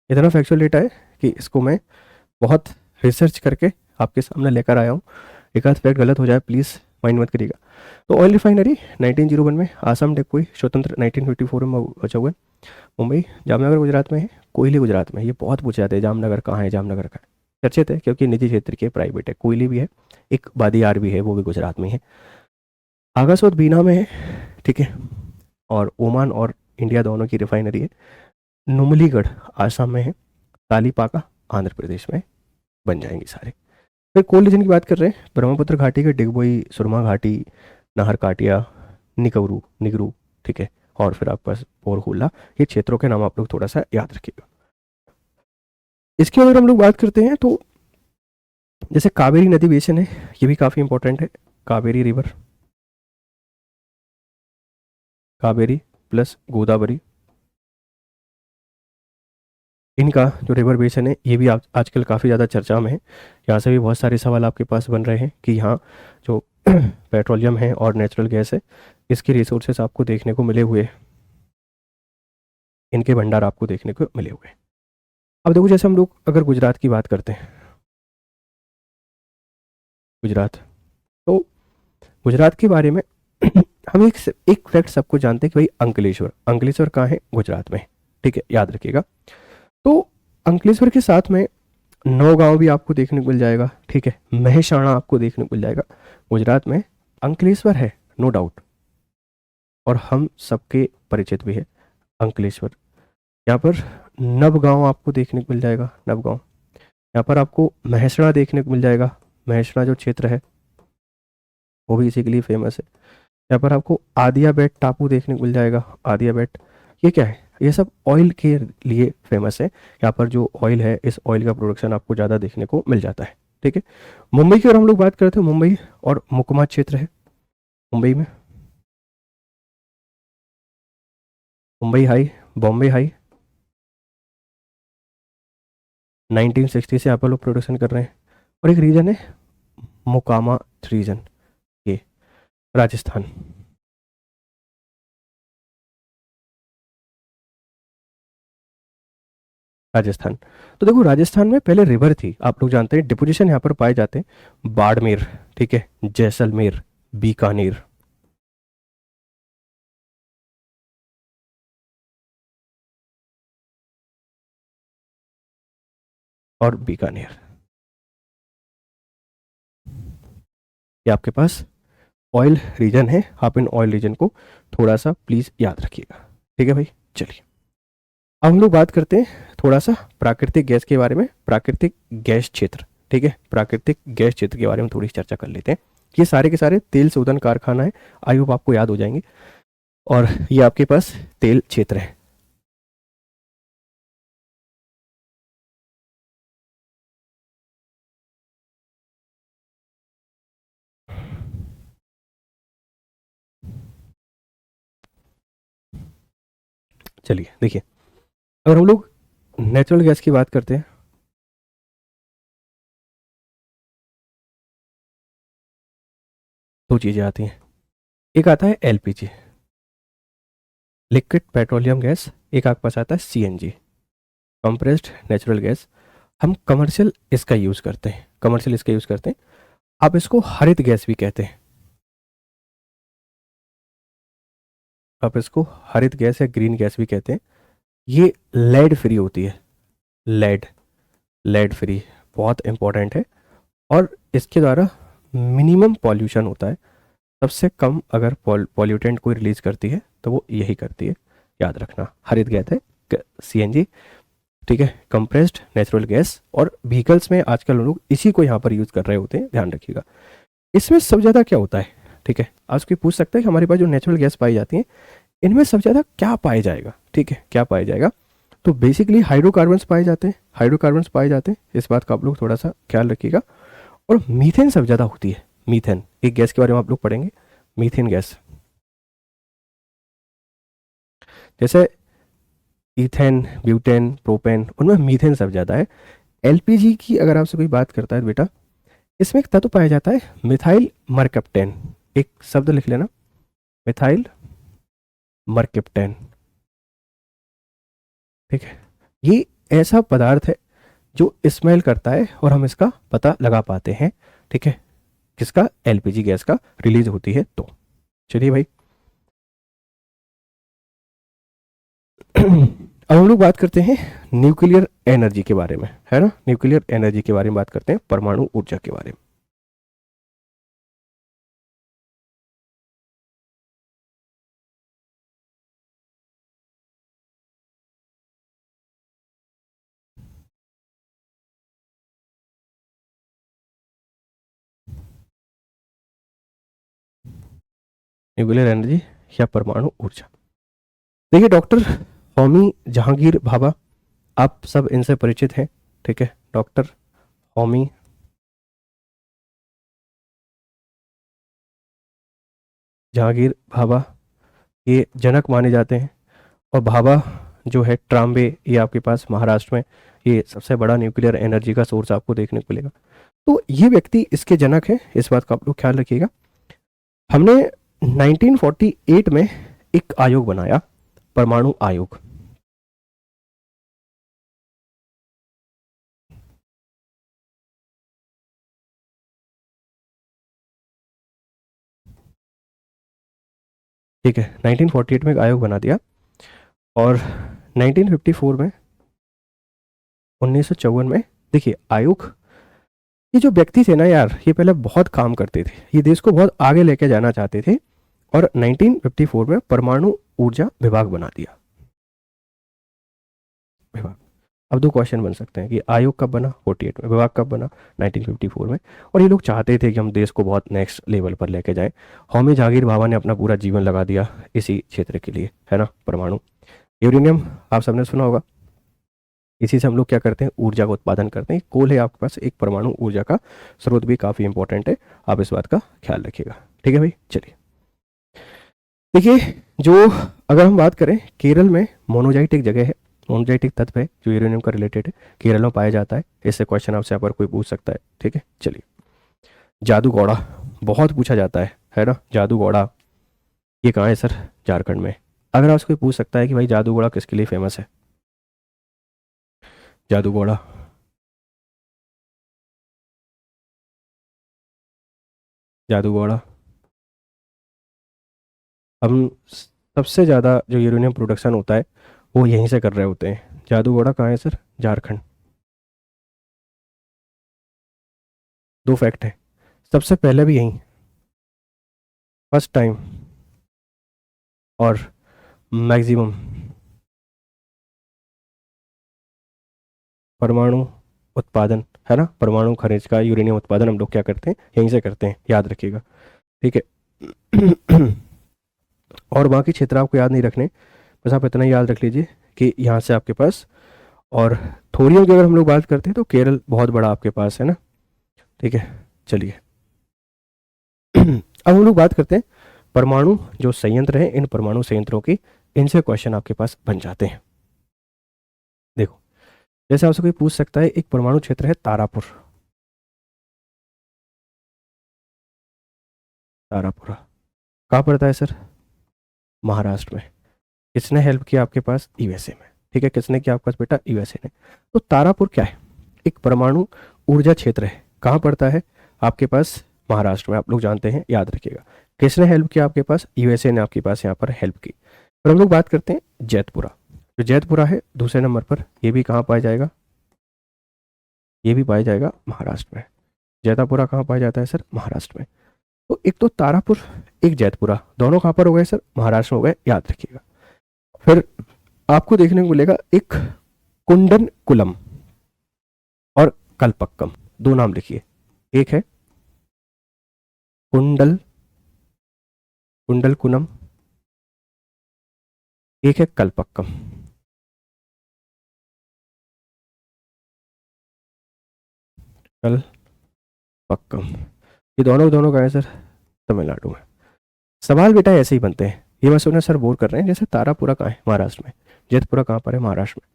इतना फैक्चुअल डेटा है कि इसको मैं बहुत रिसर्च करके आपके सामने लेकर आया हूँ। एक आध फैक्ट गलत हो जाए प्लीज़ माइंड मत करिएगा। तो ऑयल रिफाइनरी 1901 में, आसाम डेकोई स्वतंत्र 1954 में बचा हुआ है। मुंबई, जामनगर गुजरात में है, कोयली गुजरात में है। ये बहुत पूछे जाते हैं, जामनगर कहाँ है, जामनगर कहाँ है। चर्चित है क्योंकि निजी क्षेत्र के, प्राइवेट है। कोयली भी है, एक बादियार भी है, वो भी गुजरात में है। आगासोद बीना में है, ठीक है। और ओमान और इंडिया दोनों की रिफाइनरी है। नुमलीगढ़ आसाम में है, तालीपाका आंध्र प्रदेश में, बन जाएंगे सारे। फिर कोल रीजन की बात कर रहे हैं, ब्रह्मपुत्र घाटी के डिगबोई, सुरमा घाटी, नाहरकाटिया, निकवरू, निगरू, ठीक है। और फिर आपके पास पोरहुला, ये क्षेत्रों के नाम आप लोग थोड़ा सा याद रखिएगा। इसके अगर हम लोग बात करते हैं तो जैसे कावेरी नदी बेसिन है, ये भी काफ़ी इंपॉर्टेंट है। कावेरी रिवर, कावेरी प्लस गोदावरी, इनका जो रिवर बेसिन है ये भी आजकल काफ़ी ज़्यादा चर्चा में है। यहाँ से भी बहुत सारे सवाल आपके पास बन रहे हैं कि यहाँ जो पेट्रोलियम है और नेचुरल गैस है, इसके रिसोर्सेस आपको देखने को मिले हुए, इनके भंडार आपको देखने को मिले हुए। अब देखो जैसे हम लोग अगर गुजरात की बात करते हैं, गुजरात, तो गुजरात के बारे में हम एक फैक्ट सबको जानते हैं कि भाई अंकलेश्वर, अंकलेश्वर कहाँ है, गुजरात में, ठीक है, याद रखिएगा। तो अंकलेश्वर के साथ में नौगांव भी आपको देखने को मिल जाएगा, ठीक है। महेसाणा आपको देखने को मिल जाएगा। गुजरात में अंकलेश्वर है, नो डाउट, और हम सबके परिचित भी है अंकलेश्वर। यहाँ पर नवगांव आपको देखने को मिल जाएगा, नवगांव। यहाँ पर आपको महेसणा देखने को मिल जाएगा, महेसणा जो क्षेत्र है वो भी इसी के लिए फेमस है। यहाँ पर आपको आदियाबेट टापू देखने को मिल जाएगा, आदियाबेट। ये क्या है, ये सब ऑयल के लिए फेमस है। यहाँ पर जो ऑयल है, इस ऑयल का प्रोडक्शन आपको ज़्यादा देखने को मिल जाता है, ठीक है। मुंबई की अगर हम लोग बात करते हैं, मुंबई और मुकमा क्षेत्र है। मुंबई में मुंबई हाई, बॉम्बे हाई, 1960 से यहाँ पर लोग प्रोडक्शन कर रहे हैं। और एक रीजन है मोकामा रीजन, ये राजस्थान। राजस्थान, तो देखो राजस्थान में पहले रिवर थी, आप लोग जानते हैं। डिपोजिशन यहाँ पर पाए जाते हैं बाड़मेर, ठीक है, जैसलमेर, बीकानेर, और बीकानेर, ये आपके पास ऑयल रीजन है। आप इन ऑयल रीजन को थोड़ा सा प्लीज याद रखिएगा, ठीक है भाई। चलिए अब हम लोग बात करते हैं थोड़ा सा प्राकृतिक गैस के बारे में, प्राकृतिक गैस क्षेत्र, ठीक है। प्राकृतिक गैस क्षेत्र के बारे में थोड़ी चर्चा कर लेते हैं। ये सारे के सारे तेल शोधन कारखाना है, आई होप आपको याद हो जाएंगे। और ये आपके पास तेल क्षेत्र है। चलिए देखिए, अगर हम लोग नेचुरल गैस की बात करते हैं, दो चीज़ें आती हैं। एक आता है एलपीजी, लिक्विड पेट्रोलियम गैस। एक आपके पास आता है सीएनजी, कंप्रेस्ड नेचुरल गैस। हम कमर्शियल इसका यूज़ करते हैं, कमर्शियल इसका यूज़ करते हैं। आप इसको हरित गैस भी कहते हैं, आप इसको हरित गैस या ग्रीन गैस भी कहते हैं। ये लेड फ्री होती है, लेड, लेड फ्री, बहुत इंपॉर्टेंट है। और इसके द्वारा मिनिमम पॉल्यूशन होता है। सबसे कम अगर पॉल्यूटेंट कोई रिलीज करती है तो वो यही करती है, याद रखना। हरित गैस है सीएनजी, ठीक है, कंप्रेस्ड नेचुरल गैस। और व्हीकल्स में आजकल लोग इसी को यहाँ पर यूज़ कर रहे होते हैं, ध्यान रखिएगा। इसमें सबसे ज़्यादा क्या होता है, ठीक है, आज कोई पूछ सकता है कि हमारे पास जो नेचुरल गैस पाई जाती है इनमें सबसे ज़्यादा क्या पाया जाएगा, ठीक है, क्या पाया जाएगा। तो बेसिकली हाइड्रोकार्बन्स पाए जाते हैं, हाइड्रोकार्बन्स पाए जाते हैं, इस बात का आप लोग थोड़ा सा ख्याल रखिएगा। और मीथेन सबसे ज़्यादा होती है, मीथेन एक गैस के बारे में आप लोग पढ़ेंगे, मीथेन गैस। जैसे इथेन, ब्यूटेन, प्रोपेन, उनमें मीथेन सब ज़्यादा है। एलपीजी की अगर आपसे कोई बात करता है तो बेटा इसमें एक तत्व पाया जाता है मिथाइल मरकप्टेन। एक शब्द लिख लेना, मिथाइल मरकप्टेन। ठीक है, ये ऐसा पदार्थ है जो स्मेल करता है और हम इसका पता लगा पाते हैं। ठीक है, किसका? एलपीजी गैस का रिलीज होती है तो। चलिए भाई अब हम लोग बात करते हैं न्यूक्लियर एनर्जी के बारे में, है ना। न्यूक्लियर एनर्जी के बारे में बात करते हैं, परमाणु ऊर्जा के बारे में। न्यूक्लियर एनर्जी या परमाणु ऊर्जा। देखिए डॉक्टर होमी जहांगीर भाभा, आप सब इनसे परिचित हैं। ठीक है, डॉक्टर होमी जहांगीर भाभा ये जनक माने जाते हैं। और भाभा जो है ट्राम्बे, ये आपके पास महाराष्ट्र में ये सबसे बड़ा न्यूक्लियर एनर्जी का सोर्स आपको देखने को मिलेगा। तो ये व्यक्ति इसके जनक हैं, इस बात का आप लोग ख्याल रखिएगा। हमने 1948 में एक आयोग बनाया, परमाणु आयोग। ठीक है, 1948 में एक आयोग बना दिया और 1954 में, 1954 में, देखिए आयोग, ये जो व्यक्ति थे ना यार, ये पहले बहुत काम करते थे, ये देश को बहुत आगे लेके जाना चाहते थे और 1954 में परमाणु ऊर्जा विभाग बना दिया। विभाग। अब दो क्वेश्चन बन सकते हैं कि आयोग कब बना, 48 में, विभाग कब बना, 1954 में। और ये लोग चाहते थे कि हम देश को बहुत नेक्स्ट लेवल पर लेके जाएं। होमी जहांगीर भाभा ने अपना पूरा जीवन लगा दिया इसी क्षेत्र के लिए, है ना। परमाणु यूरेनियम आप सबने सुना होगा, इसी से हम लोग क्या करते हैं, ऊर्जा का उत्पादन करते हैं। कोल है आपके पास, एक परमाणु ऊर्जा का स्रोत भी काफ़ी इंपॉर्टेंट है, आप इस बात का ख्याल रखिएगा। ठीक है भाई, चलिए देखिए, जो अगर हम बात करें केरल में मोनोजाइट एक जगह है, मोनोजाइट एक तत्व है जो यूरेनियम का रिलेटेड है, केरल में पाया जाता है। इससे क्वेश्चन आपसे यहाँ पर कोई पूछ सकता है। ठीक है, चलिए जादूगौड़ा बहुत पूछा जाता है ना। जादूगौड़ा ये कहाँ है सर? झारखंड में। अगर आपसे कोई पूछ सकता है कि भाई जादूगौड़ा किसके लिए फेमस है, जादूगौड़ा, जादूगौड़ा, हम सबसे ज़्यादा जो यूरेनियम प्रोडक्शन होता है वो यहीं से कर रहे होते हैं। जादूगौड़ा कहाँ है सर? झारखंड। दो फैक्ट है, सबसे पहले भी यहीं, फर्स्ट टाइम, और मैक्सिमम परमाणु उत्पादन, है ना, परमाणु खनिज का यूरेनियम उत्पादन हम लोग क्या करते हैं, यहीं से करते हैं, याद रखिएगा। ठीक है और बाकी क्षेत्र आपको याद नहीं रखने, बस आप इतना ही याद रख लीजिए कि यहाँ से आपके पास, और थोरियम की अगर हम लोग बात करते हैं तो केरल बहुत बड़ा आपके पास है ना। ठीक है, चलिए अब हम लोग बात करते हैं परमाणु जो संयंत्र हैं, इन परमाणु संयंत्रों की, इनसे क्वेश्चन आपके पास बन जाते हैं। देखो, जैसे आपसे कोई पूछ सकता है, एक परमाणु क्षेत्र है तारापुर, तारापुरा कहाँ पड़ता है सर? महाराष्ट्र में। किसने हेल्प किया आपके पास? यूएसए में। ठीक है, किसने किया आपके पास बेटा? यूएसए ने। तो तारापुर क्या है? एक परमाणु ऊर्जा क्षेत्र है, कहाँ पड़ता है आपके पास? महाराष्ट्र में, आप लोग जानते हैं, याद रखिएगा। किसने हेल्प किया आपके पास? यूएसए ने आपके पास यहाँ पर हेल्प की। और हम लोग बात करते हैं जैतपुरा, जो जैतपुरा है दूसरे नंबर पर, ये भी कहाँ पाया जाएगा? ये भी पाया जाएगा महाराष्ट्र में। जैतापुरा कहाँ पाया जाता है सर? महाराष्ट्र में। तो एक तो तारापुर, एक जैतपुरा, दोनों कहाँ पर हो गए सर? महाराष्ट्र में हो गए, याद रखिएगा। फिर आपको देखने को मिलेगा एक कुंडन कुलम और कलपक्कम, दो नाम लिखिए। एक है कुंडल, कुंडल कुलम, एक है कलपक्कम। कलपक्कम, ये दोनों दोनों का है सर? तमिलनाडु में। सवाल बेटा ऐसे ही बनते हैं, ये मैं सुना सर बोर कर रहे हैं, जैसे तारापुरा कहाँ है? महाराष्ट्र में। जेतपुरा कहाँ पर है? महाराष्ट्र में।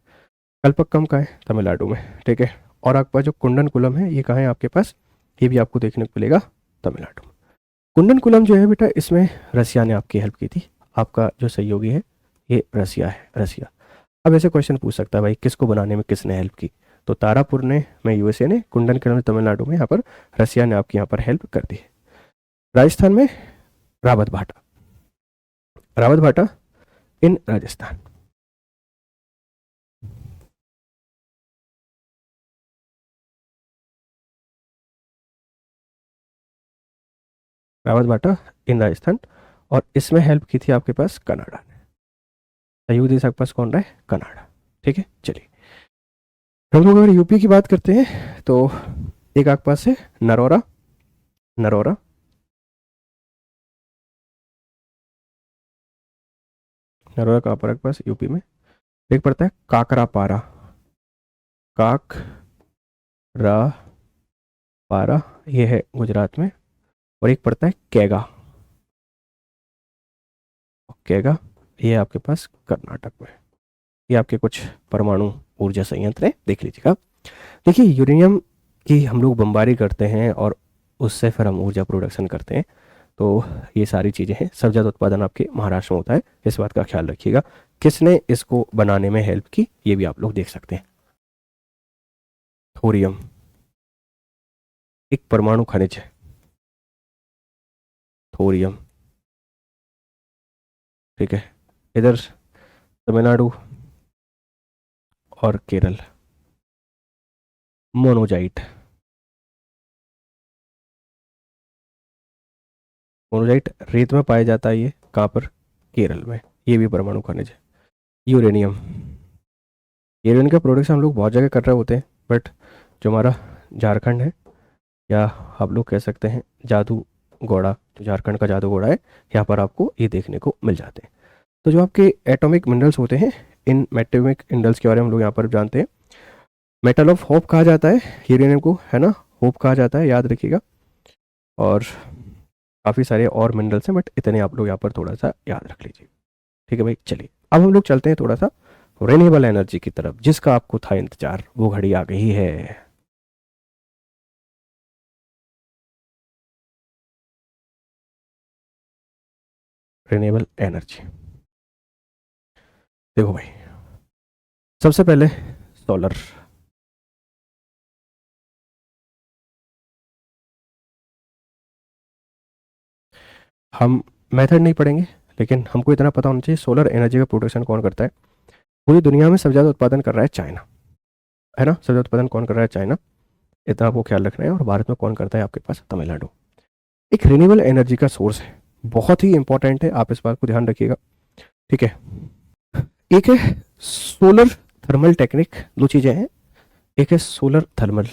कल्पक्कम कहाँ है? तमिलनाडु में, ठीक है। और आपके पास जो कुंडनकुलम है ये कहाँ है आपके पास? ये भी आपको देखने को मिलेगा तमिलनाडु में। कुंडनकुलम जो है बेटा, इसमें रसिया ने आपकी हेल्प की थी। आपका जो सहयोगी है ये रसिया है, रसिया। अब ऐसे क्वेश्चन पूछ सकता है भाई किसको बनाने में किसने हेल्प की? तो तारापुर ने में यूएसए ने, कुंडनकुलम तमिलनाडु में, यहाँ पर रसिया ने आपकी यहाँ पर हेल्प कर दी है। राजस्थान में रावत भाटा, रावत भाटा इन राजस्थान। रावत भाटा इन राजस्थान। और इसमें हेल्प की थी आपके पास कनाडा ने। सहयोगी देश आपके पास कौन रहा है? कनाडा, ठीक है। चलिए हम लोग अगर यूपी की बात करते हैं तो एक आपके पास है नरोरा, नरोरा। नरोरा कहाँ पर आपके पास? यूपी में। एक पड़ता है काकरापारा, काकरा पारा, ये है गुजरात में। और एक पड़ता है कैगा, कैगा, ये आपके पास कर्नाटक में। ये आपके कुछ परमाणु ऊर्जा संयंत्र है, देख लीजिएगा। देखिए यूरेनियम की हम लोग बमबारी करते हैं और उससे फिर हम ऊर्जा प्रोडक्शन करते हैं। तो ये सारी चीज़ें हैं। सबसे ज़्यादा उत्पादन आपके महाराष्ट्र में होता है, इस बात का ख्याल रखिएगा। किसने इसको बनाने में हेल्प की ये भी आप लोग देख सकते हैं। थोरियम एक परमाणु खनिज है, थोरियम, ठीक है। इधर तमिलनाडु और केरल, मोनोजाइट, मोनोजाइट रेत में पाया जाता है। ये कहाँ पर? केरल में। ये भी परमाणु खनिज है। यूरेनियम, यूरेनियम का प्रोडक्शन हम लोग बहुत जगह कर रहे होते हैं, बट जो हमारा झारखंड है, या आप लोग कह सकते हैं जादू घोड़ा, जो झारखंड का जादू घोड़ा है, यहाँ पर आपको ये देखने को मिल जाते हैं। तो जो आपके एटॉमिक मिनरल्स होते हैं, इन एटॉमिक मिनरल्स के बारे में हम लोग यहाँ पर जानते हैं। मेटल ऑफ होप कहा जाता है यूरेनियम को, है ना, होप कहा जाता है, याद रखिएगा। और काफ़ी सारे और मिनरल्स हैं, बट इतने आप लोग यहाँ पर थोड़ा सा याद रख लीजिए, ठीक है भाई। चलिए अब हम लोग चलते हैं थोड़ा सा रिन्यूएबल एनर्जी की तरफ, जिसका आपको था इंतजार, वो घड़ी आ गई है। रिन्यूएबल एनर्जी, देखो भाई, सबसे पहले सोलर। हम मेथड नहीं पढ़ेंगे, लेकिन हमको इतना पता होना चाहिए सोलर एनर्जी का प्रोडक्शन कौन करता है। पूरी दुनिया में सबसे ज़्यादा उत्पादन कर रहा है चाइना, है ना। सबसे ज़्यादा उत्पादन कौन कर रहा है? चाइना। इतना आपको ख्याल रखना है। और भारत में कौन करता है? आपके पास तमिलनाडु। एक रिन्यूएबल एनर्जी का सोर्स है, बहुत ही इंपॉर्टेंट है, आप इस बात को ध्यान रखिएगा, ठीक है। एक है सोलर थर्मल टेक्निक, दो चीज़ें हैं। एक है सोलर थर्मल,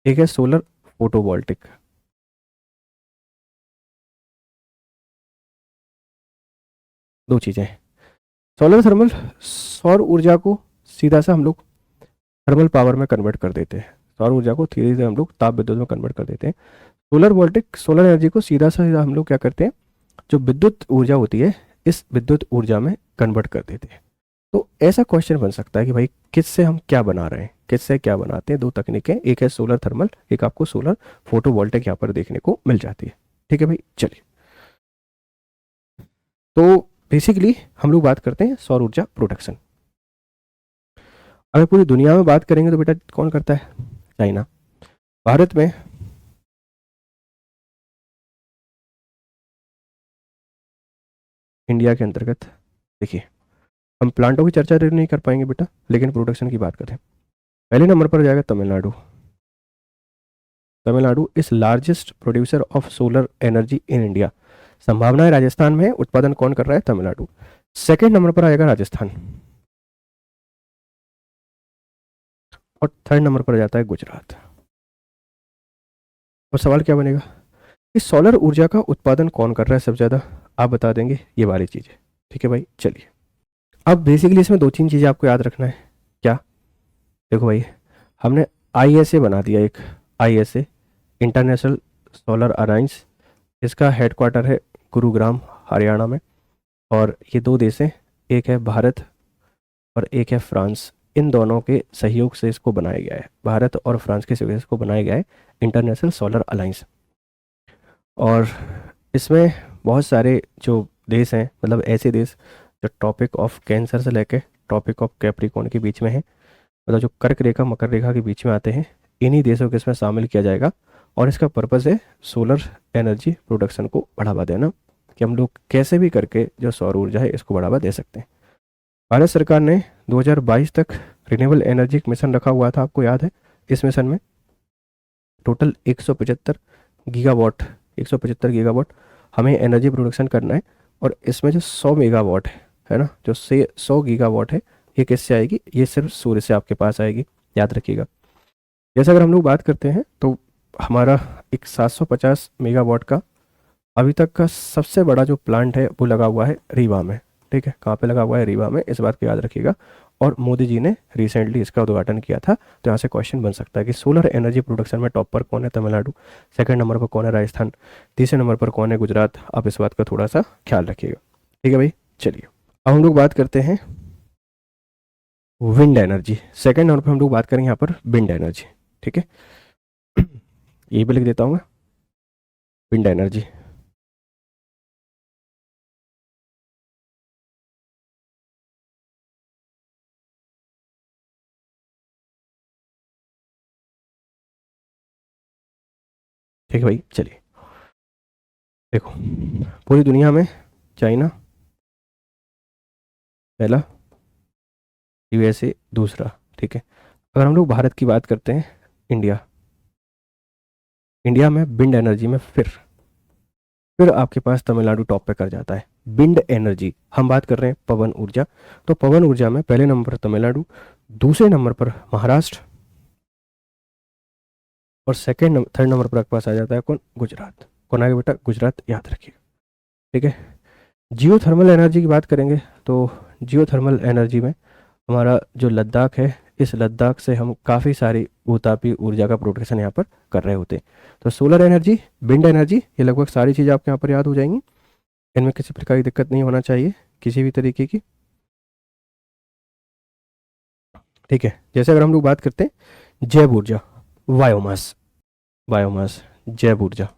एक है सोलर फोटोवोल्टिक। दो चीज़ें हैं। सोलर थर्मल, सौर ऊर्जा को सीधा सा हम लोग थर्मल पावर में कन्वर्ट कर देते हैं। सौर ऊर्जा को धीरे धीरे हम लोग ताप विद्युत में कन्वर्ट कर देते हैं। सोलर वोल्टिक, सोलर एनर्जी को सीधा सा हम लोग क्या करते हैं, जो विद्युत ऊर्जा होती है इस विद्युत ऊर्जा में कन्वर्ट कर देते हैं। तो ऐसा क्वेश्चन बन सकता है कि भाई किससे हम क्या बना रहे हैं, किससे क्या बनाते हैं। दो तकनीकें, एक है सोलर थर्मल, एक आपको सोलर फोटोवोल्टिक यहाँ पर देखने को मिल जाती है, ठीक है भाई। चलिए तो बेसिकली हम लोग बात करते हैं सौर ऊर्जा प्रोडक्शन। अगर पूरी दुनिया में बात करेंगे तो बेटा कौन करता है? चाइना। भारत में इंडिया के अंतर्गत, देखिए हम प्लांटों की चर्चा तो नहीं कर पाएंगे बेटा, लेकिन प्रोडक्शन की बात करें, पहले नंबर पर जाएगा Tamil Nadu. Tamil Nadu is largest producer of solar energy in India. संभावना है राजस्थान में, उत्पादन कौन कर रहा है? तमिलनाडु। सेकेंड नंबर पर आएगा राजस्थान, और थर्ड नंबर पर जाता है गुजरात। और सवाल क्या बनेगा कि सोलर ऊर्जा का उत्पादन कौन कर रहा है सबसे ज़्यादा? आप बता देंगे ये वाली चीज़ है, ठीक है भाई। चलिए अब बेसिकली इसमें दो तीन चीज़ें आपको याद रखना है। क्या? देखो भाई, हमने आईएसए बना दिया, एक आईएसए, इंटरनेशनल सोलर अलायंस, इसका हेडक्वार्टर है गुरुग्राम, हरियाणा में। और ये दो देश हैं, एक है भारत और एक है फ्रांस। इन दोनों के सहयोग से इसको बनाया गया है, भारत और फ्रांस के सहयोग से इसको बनाया गया है इंटरनेशनल सोलर अलायंस। और इसमें बहुत सारे जो देश हैं, मतलब ऐसे देश जो टॉपिक ऑफ कैंसर से लेके टॉपिक ऑफ कैप्रिकॉर्न के बीच में है, मतलब जो कर्क रेखा मकर रेखा के बीच में आते हैं, इन्हीं देशों को इसमें शामिल किया जाएगा। और इसका पर्पज़ है सोलर एनर्जी प्रोडक्शन को बढ़ावा देना, कि हम लोग कैसे भी करके जो सौर ऊर्जा है इसको बढ़ावा दे सकते हैं। भारत सरकार ने 2022 तक रिन्यूएबल एनर्जी मिशन रखा हुआ था, आपको याद है। इस मिशन में टोटल 175 गीगावाट 175 गीगावाट हमें एनर्जी प्रोडक्शन करना है। और इसमें जो 100 मेगावाट है ना, जो से 100 गीगावाट है, ये किससे आएगी? ये सिर्फ सूर्य से आपके पास आएगी, याद रखिएगा। जैसे अगर हम लोग बात करते हैं तो हमारा एक 750 मेगावाट का अभी तक का सबसे बड़ा जो प्लांट है वो लगा हुआ है रीवा में। ठीक है, कहाँ पे लगा हुआ है? रीवा में, इस बात को याद रखिएगा। और मोदी जी ने रिसेंटली इसका उद्घाटन किया था। तो यहाँ से क्वेश्चन बन सकता है कि सोलर एनर्जी प्रोडक्शन में टॉप पर कौन है? तमिलनाडु। सेकंड नंबर पर कौन है? राजस्थान। तीसरे नंबर पर कौन है? गुजरात। आप इस बात का थोड़ा सा ख्याल रखिएगा, ठीक है भाई। चलिए अब हम लोग बात करते हैं विंड एनर्जी। सेकंड नंबर पर हम लोग बात करेंगे यहाँ पर विंड एनर्जी, ठीक है। ये भी लिख देता हूँ मैं, विंड एनर्जी। ठीक है भाई, चलिए देखो, पूरी दुनिया में चाइना पहला, यूएसए दूसरा, ठीक है। अगर हम लोग भारत की बात करते हैं, इंडिया, इंडिया में विंड एनर्जी में फिर आपके पास तमिलनाडु टॉप पे कर जाता है। विंड एनर्जी हम बात कर रहे हैं पवन ऊर्जा, तो पवन ऊर्जा में पहले नंबर पर तमिलनाडु, दूसरे नंबर पर महाराष्ट्र, और थर्ड नंबर पर आपके पास आ जाता है कौन? गुजरात। कौन आगे बेटा? गुजरात, याद रखिएगा, ठीक है। जियो थर्मल एनर्जी की बात करेंगे तो जियो थर्मल एनर्जी में हमारा जो लद्दाख है, इस लद्दाख से हम काफ़ी सारी भूतापी ऊर्जा का प्रोडक्शन यहाँ पर कर रहे होते हैं। तो सोलर एनर्जी, विंड एनर्जी, ये लगभग सारी चीज़ें आपके यहाँ पर याद हो जाएंगी। इनमें किसी प्रकार की दिक्कत नहीं होना चाहिए, किसी भी तरीके की, ठीक है। जैसे अगर हम लोग बात करते हैं जैव ऊर्जा, बायोमास, बायोमास, जैव ऊर्जा।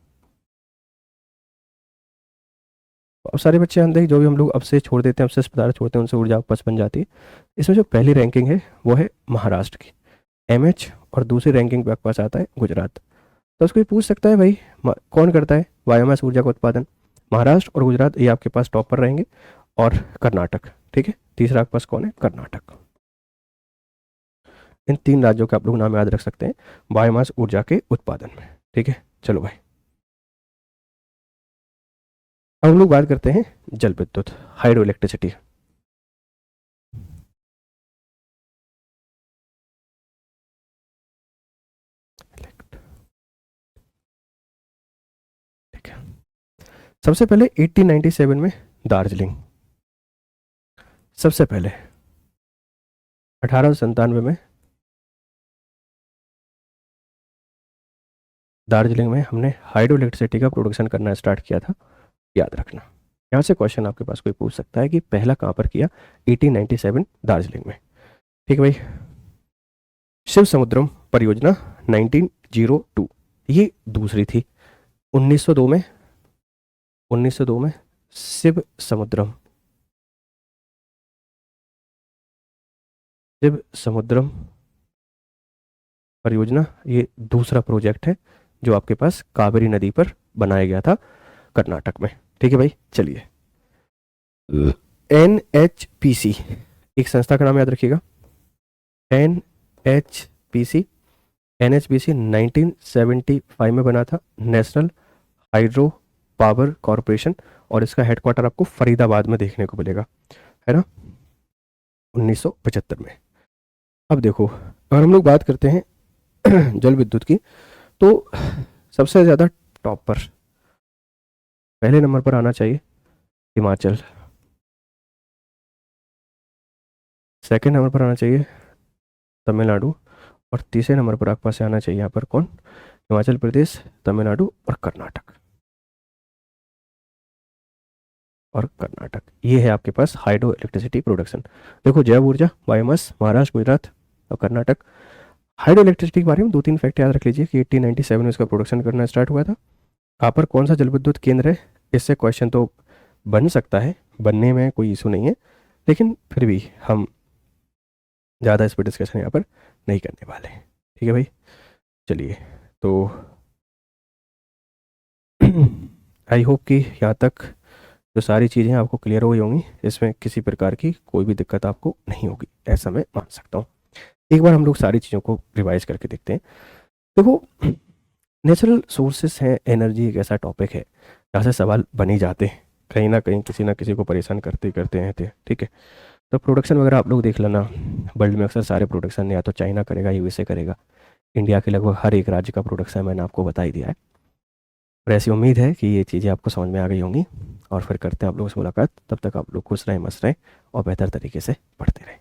अब सारे बच्चे जानते हैं कि जो भी हम लोग अवशेष छोड़ देते हैं, अवशेष पदार्थ छोड़ते हैं, उनसे ऊर्जा वापस बन जाती है। इसमें जो पहली रैंकिंग है वो है महाराष्ट्र की, एमएच, और दूसरी रैंकिंग पे आपके पास आता है गुजरात। तो उसको ये पूछ सकता है भाई, कौन करता है बायोमास ऊर्जा का उत्पादन? महाराष्ट्र और गुजरात, ये आपके पास टॉप पर रहेंगे। और कर्नाटक, ठीक है, तीसरा आपके पास कौन है? कर्नाटक। इन तीन राज्यों के आप लोग नाम याद रख सकते हैं बायोमास ऊर्जा के उत्पादन में, ठीक है। चलो भाई, अब हम लोग बात करते हैं जल विद्युत, हाइड्रो इलेक्ट्रिसिटी। ठीक है, सबसे पहले 1897 में दार्जिलिंग, सबसे पहले 1897 में दार्जिलिंग में हमने हाइड्रो इलेक्ट्रिसिटी का प्रोडक्शन करना स्टार्ट किया था, याद रखना। यहाँ से क्वेश्चन आपके पास कोई पूछ सकता है कि पहला कहाँ पर किया? 1897 दार्जिलिंग में, ठीक है भाई। शिव समुद्रम परियोजना 1902, ये दूसरी थी। 1902 में 1902 में शिव समुद्रम, शिव समुद्रम परियोजना, ये दूसरा प्रोजेक्ट है जो आपके पास कावेरी नदी पर बनाया गया था कर्नाटक में, ठीक है भाई। चलिए, NHPC, एक संस्था का नाम याद रखिएगा, NHPC। NHPC 1975 में बना था, नेशनल हाइड्रो पावर कॉरपोरेशन, और इसका हेडक्वार्टर आपको फरीदाबाद में देखने को मिलेगा, है ना, 1975 में। अब देखो, अगर हम लोग बात करते हैं जल विद्युत की, तो सबसे ज़्यादा टॉप पर पहले नंबर पर आना चाहिए हिमाचल, सेकंड नंबर पर आना चाहिए तमिलनाडु, और तीसरे नंबर पर आपके पास आना चाहिए यहाँ पर कौन? हिमाचल प्रदेश, तमिलनाडु और कर्नाटक। और कर्नाटक। ये है आपके पास हाइड्रो इलेक्ट्रिसिटी प्रोडक्शन। देखो, जैव ऊर्जा, बायोमास, महाराष्ट्र, गुजरात और कर्नाटक। हाइड्रो इलेक्ट्रिसिटी के बारे में 2-3 फैक्ट याद रख लीजिए कि 1897 में इसका प्रोडक्शन करना स्टार्ट हुआ था। कहाँ पर कौन सा जल विद्युत केंद्र है, इससे क्वेश्चन तो बन सकता है, बनने में कोई इशू नहीं है, लेकिन फिर भी हम ज़्यादा इस पर डिस्कशन यहाँ पर नहीं करने वाले हैं। ठीक है भाई, चलिए। तो आई होप कि यहाँ तक जो सारी चीज़ें आपको क्लियर हो गई होंगी, इसमें किसी प्रकार की कोई भी दिक्कत आपको नहीं होगी, ऐसा मैं मान सकता हूँ। एक बार हम लोग सारी चीज़ों को रिवाइज करके देखते हैं। देखो, नेचुरल सोर्सेस हैं, एनर्जी एक ऐसा टॉपिक है जहाँ से सवाल बन ही जाते हैं, कहीं ना किसी को परेशान करते ही करते हैं थे। ठीक है, तो प्रोडक्शन वगैरह आप लोग देख लेना। वर्ल्ड में अक्सर सारे प्रोडक्शन या तो चाइना करेगा, यूएसए करेगा। इंडिया के लगभग हर एक राज्य का प्रोडक्शन मैंने आपको बता ही दिया है। और ऐसी उम्मीद है कि ये चीज़ें आपको समझ में आ गई होंगी, और फिर करते हैं आप लोगों से मुलाकात। तब तक आप लोग खुश रहें, मस्त रहें और बेहतर तरीके से पढ़ते रहें।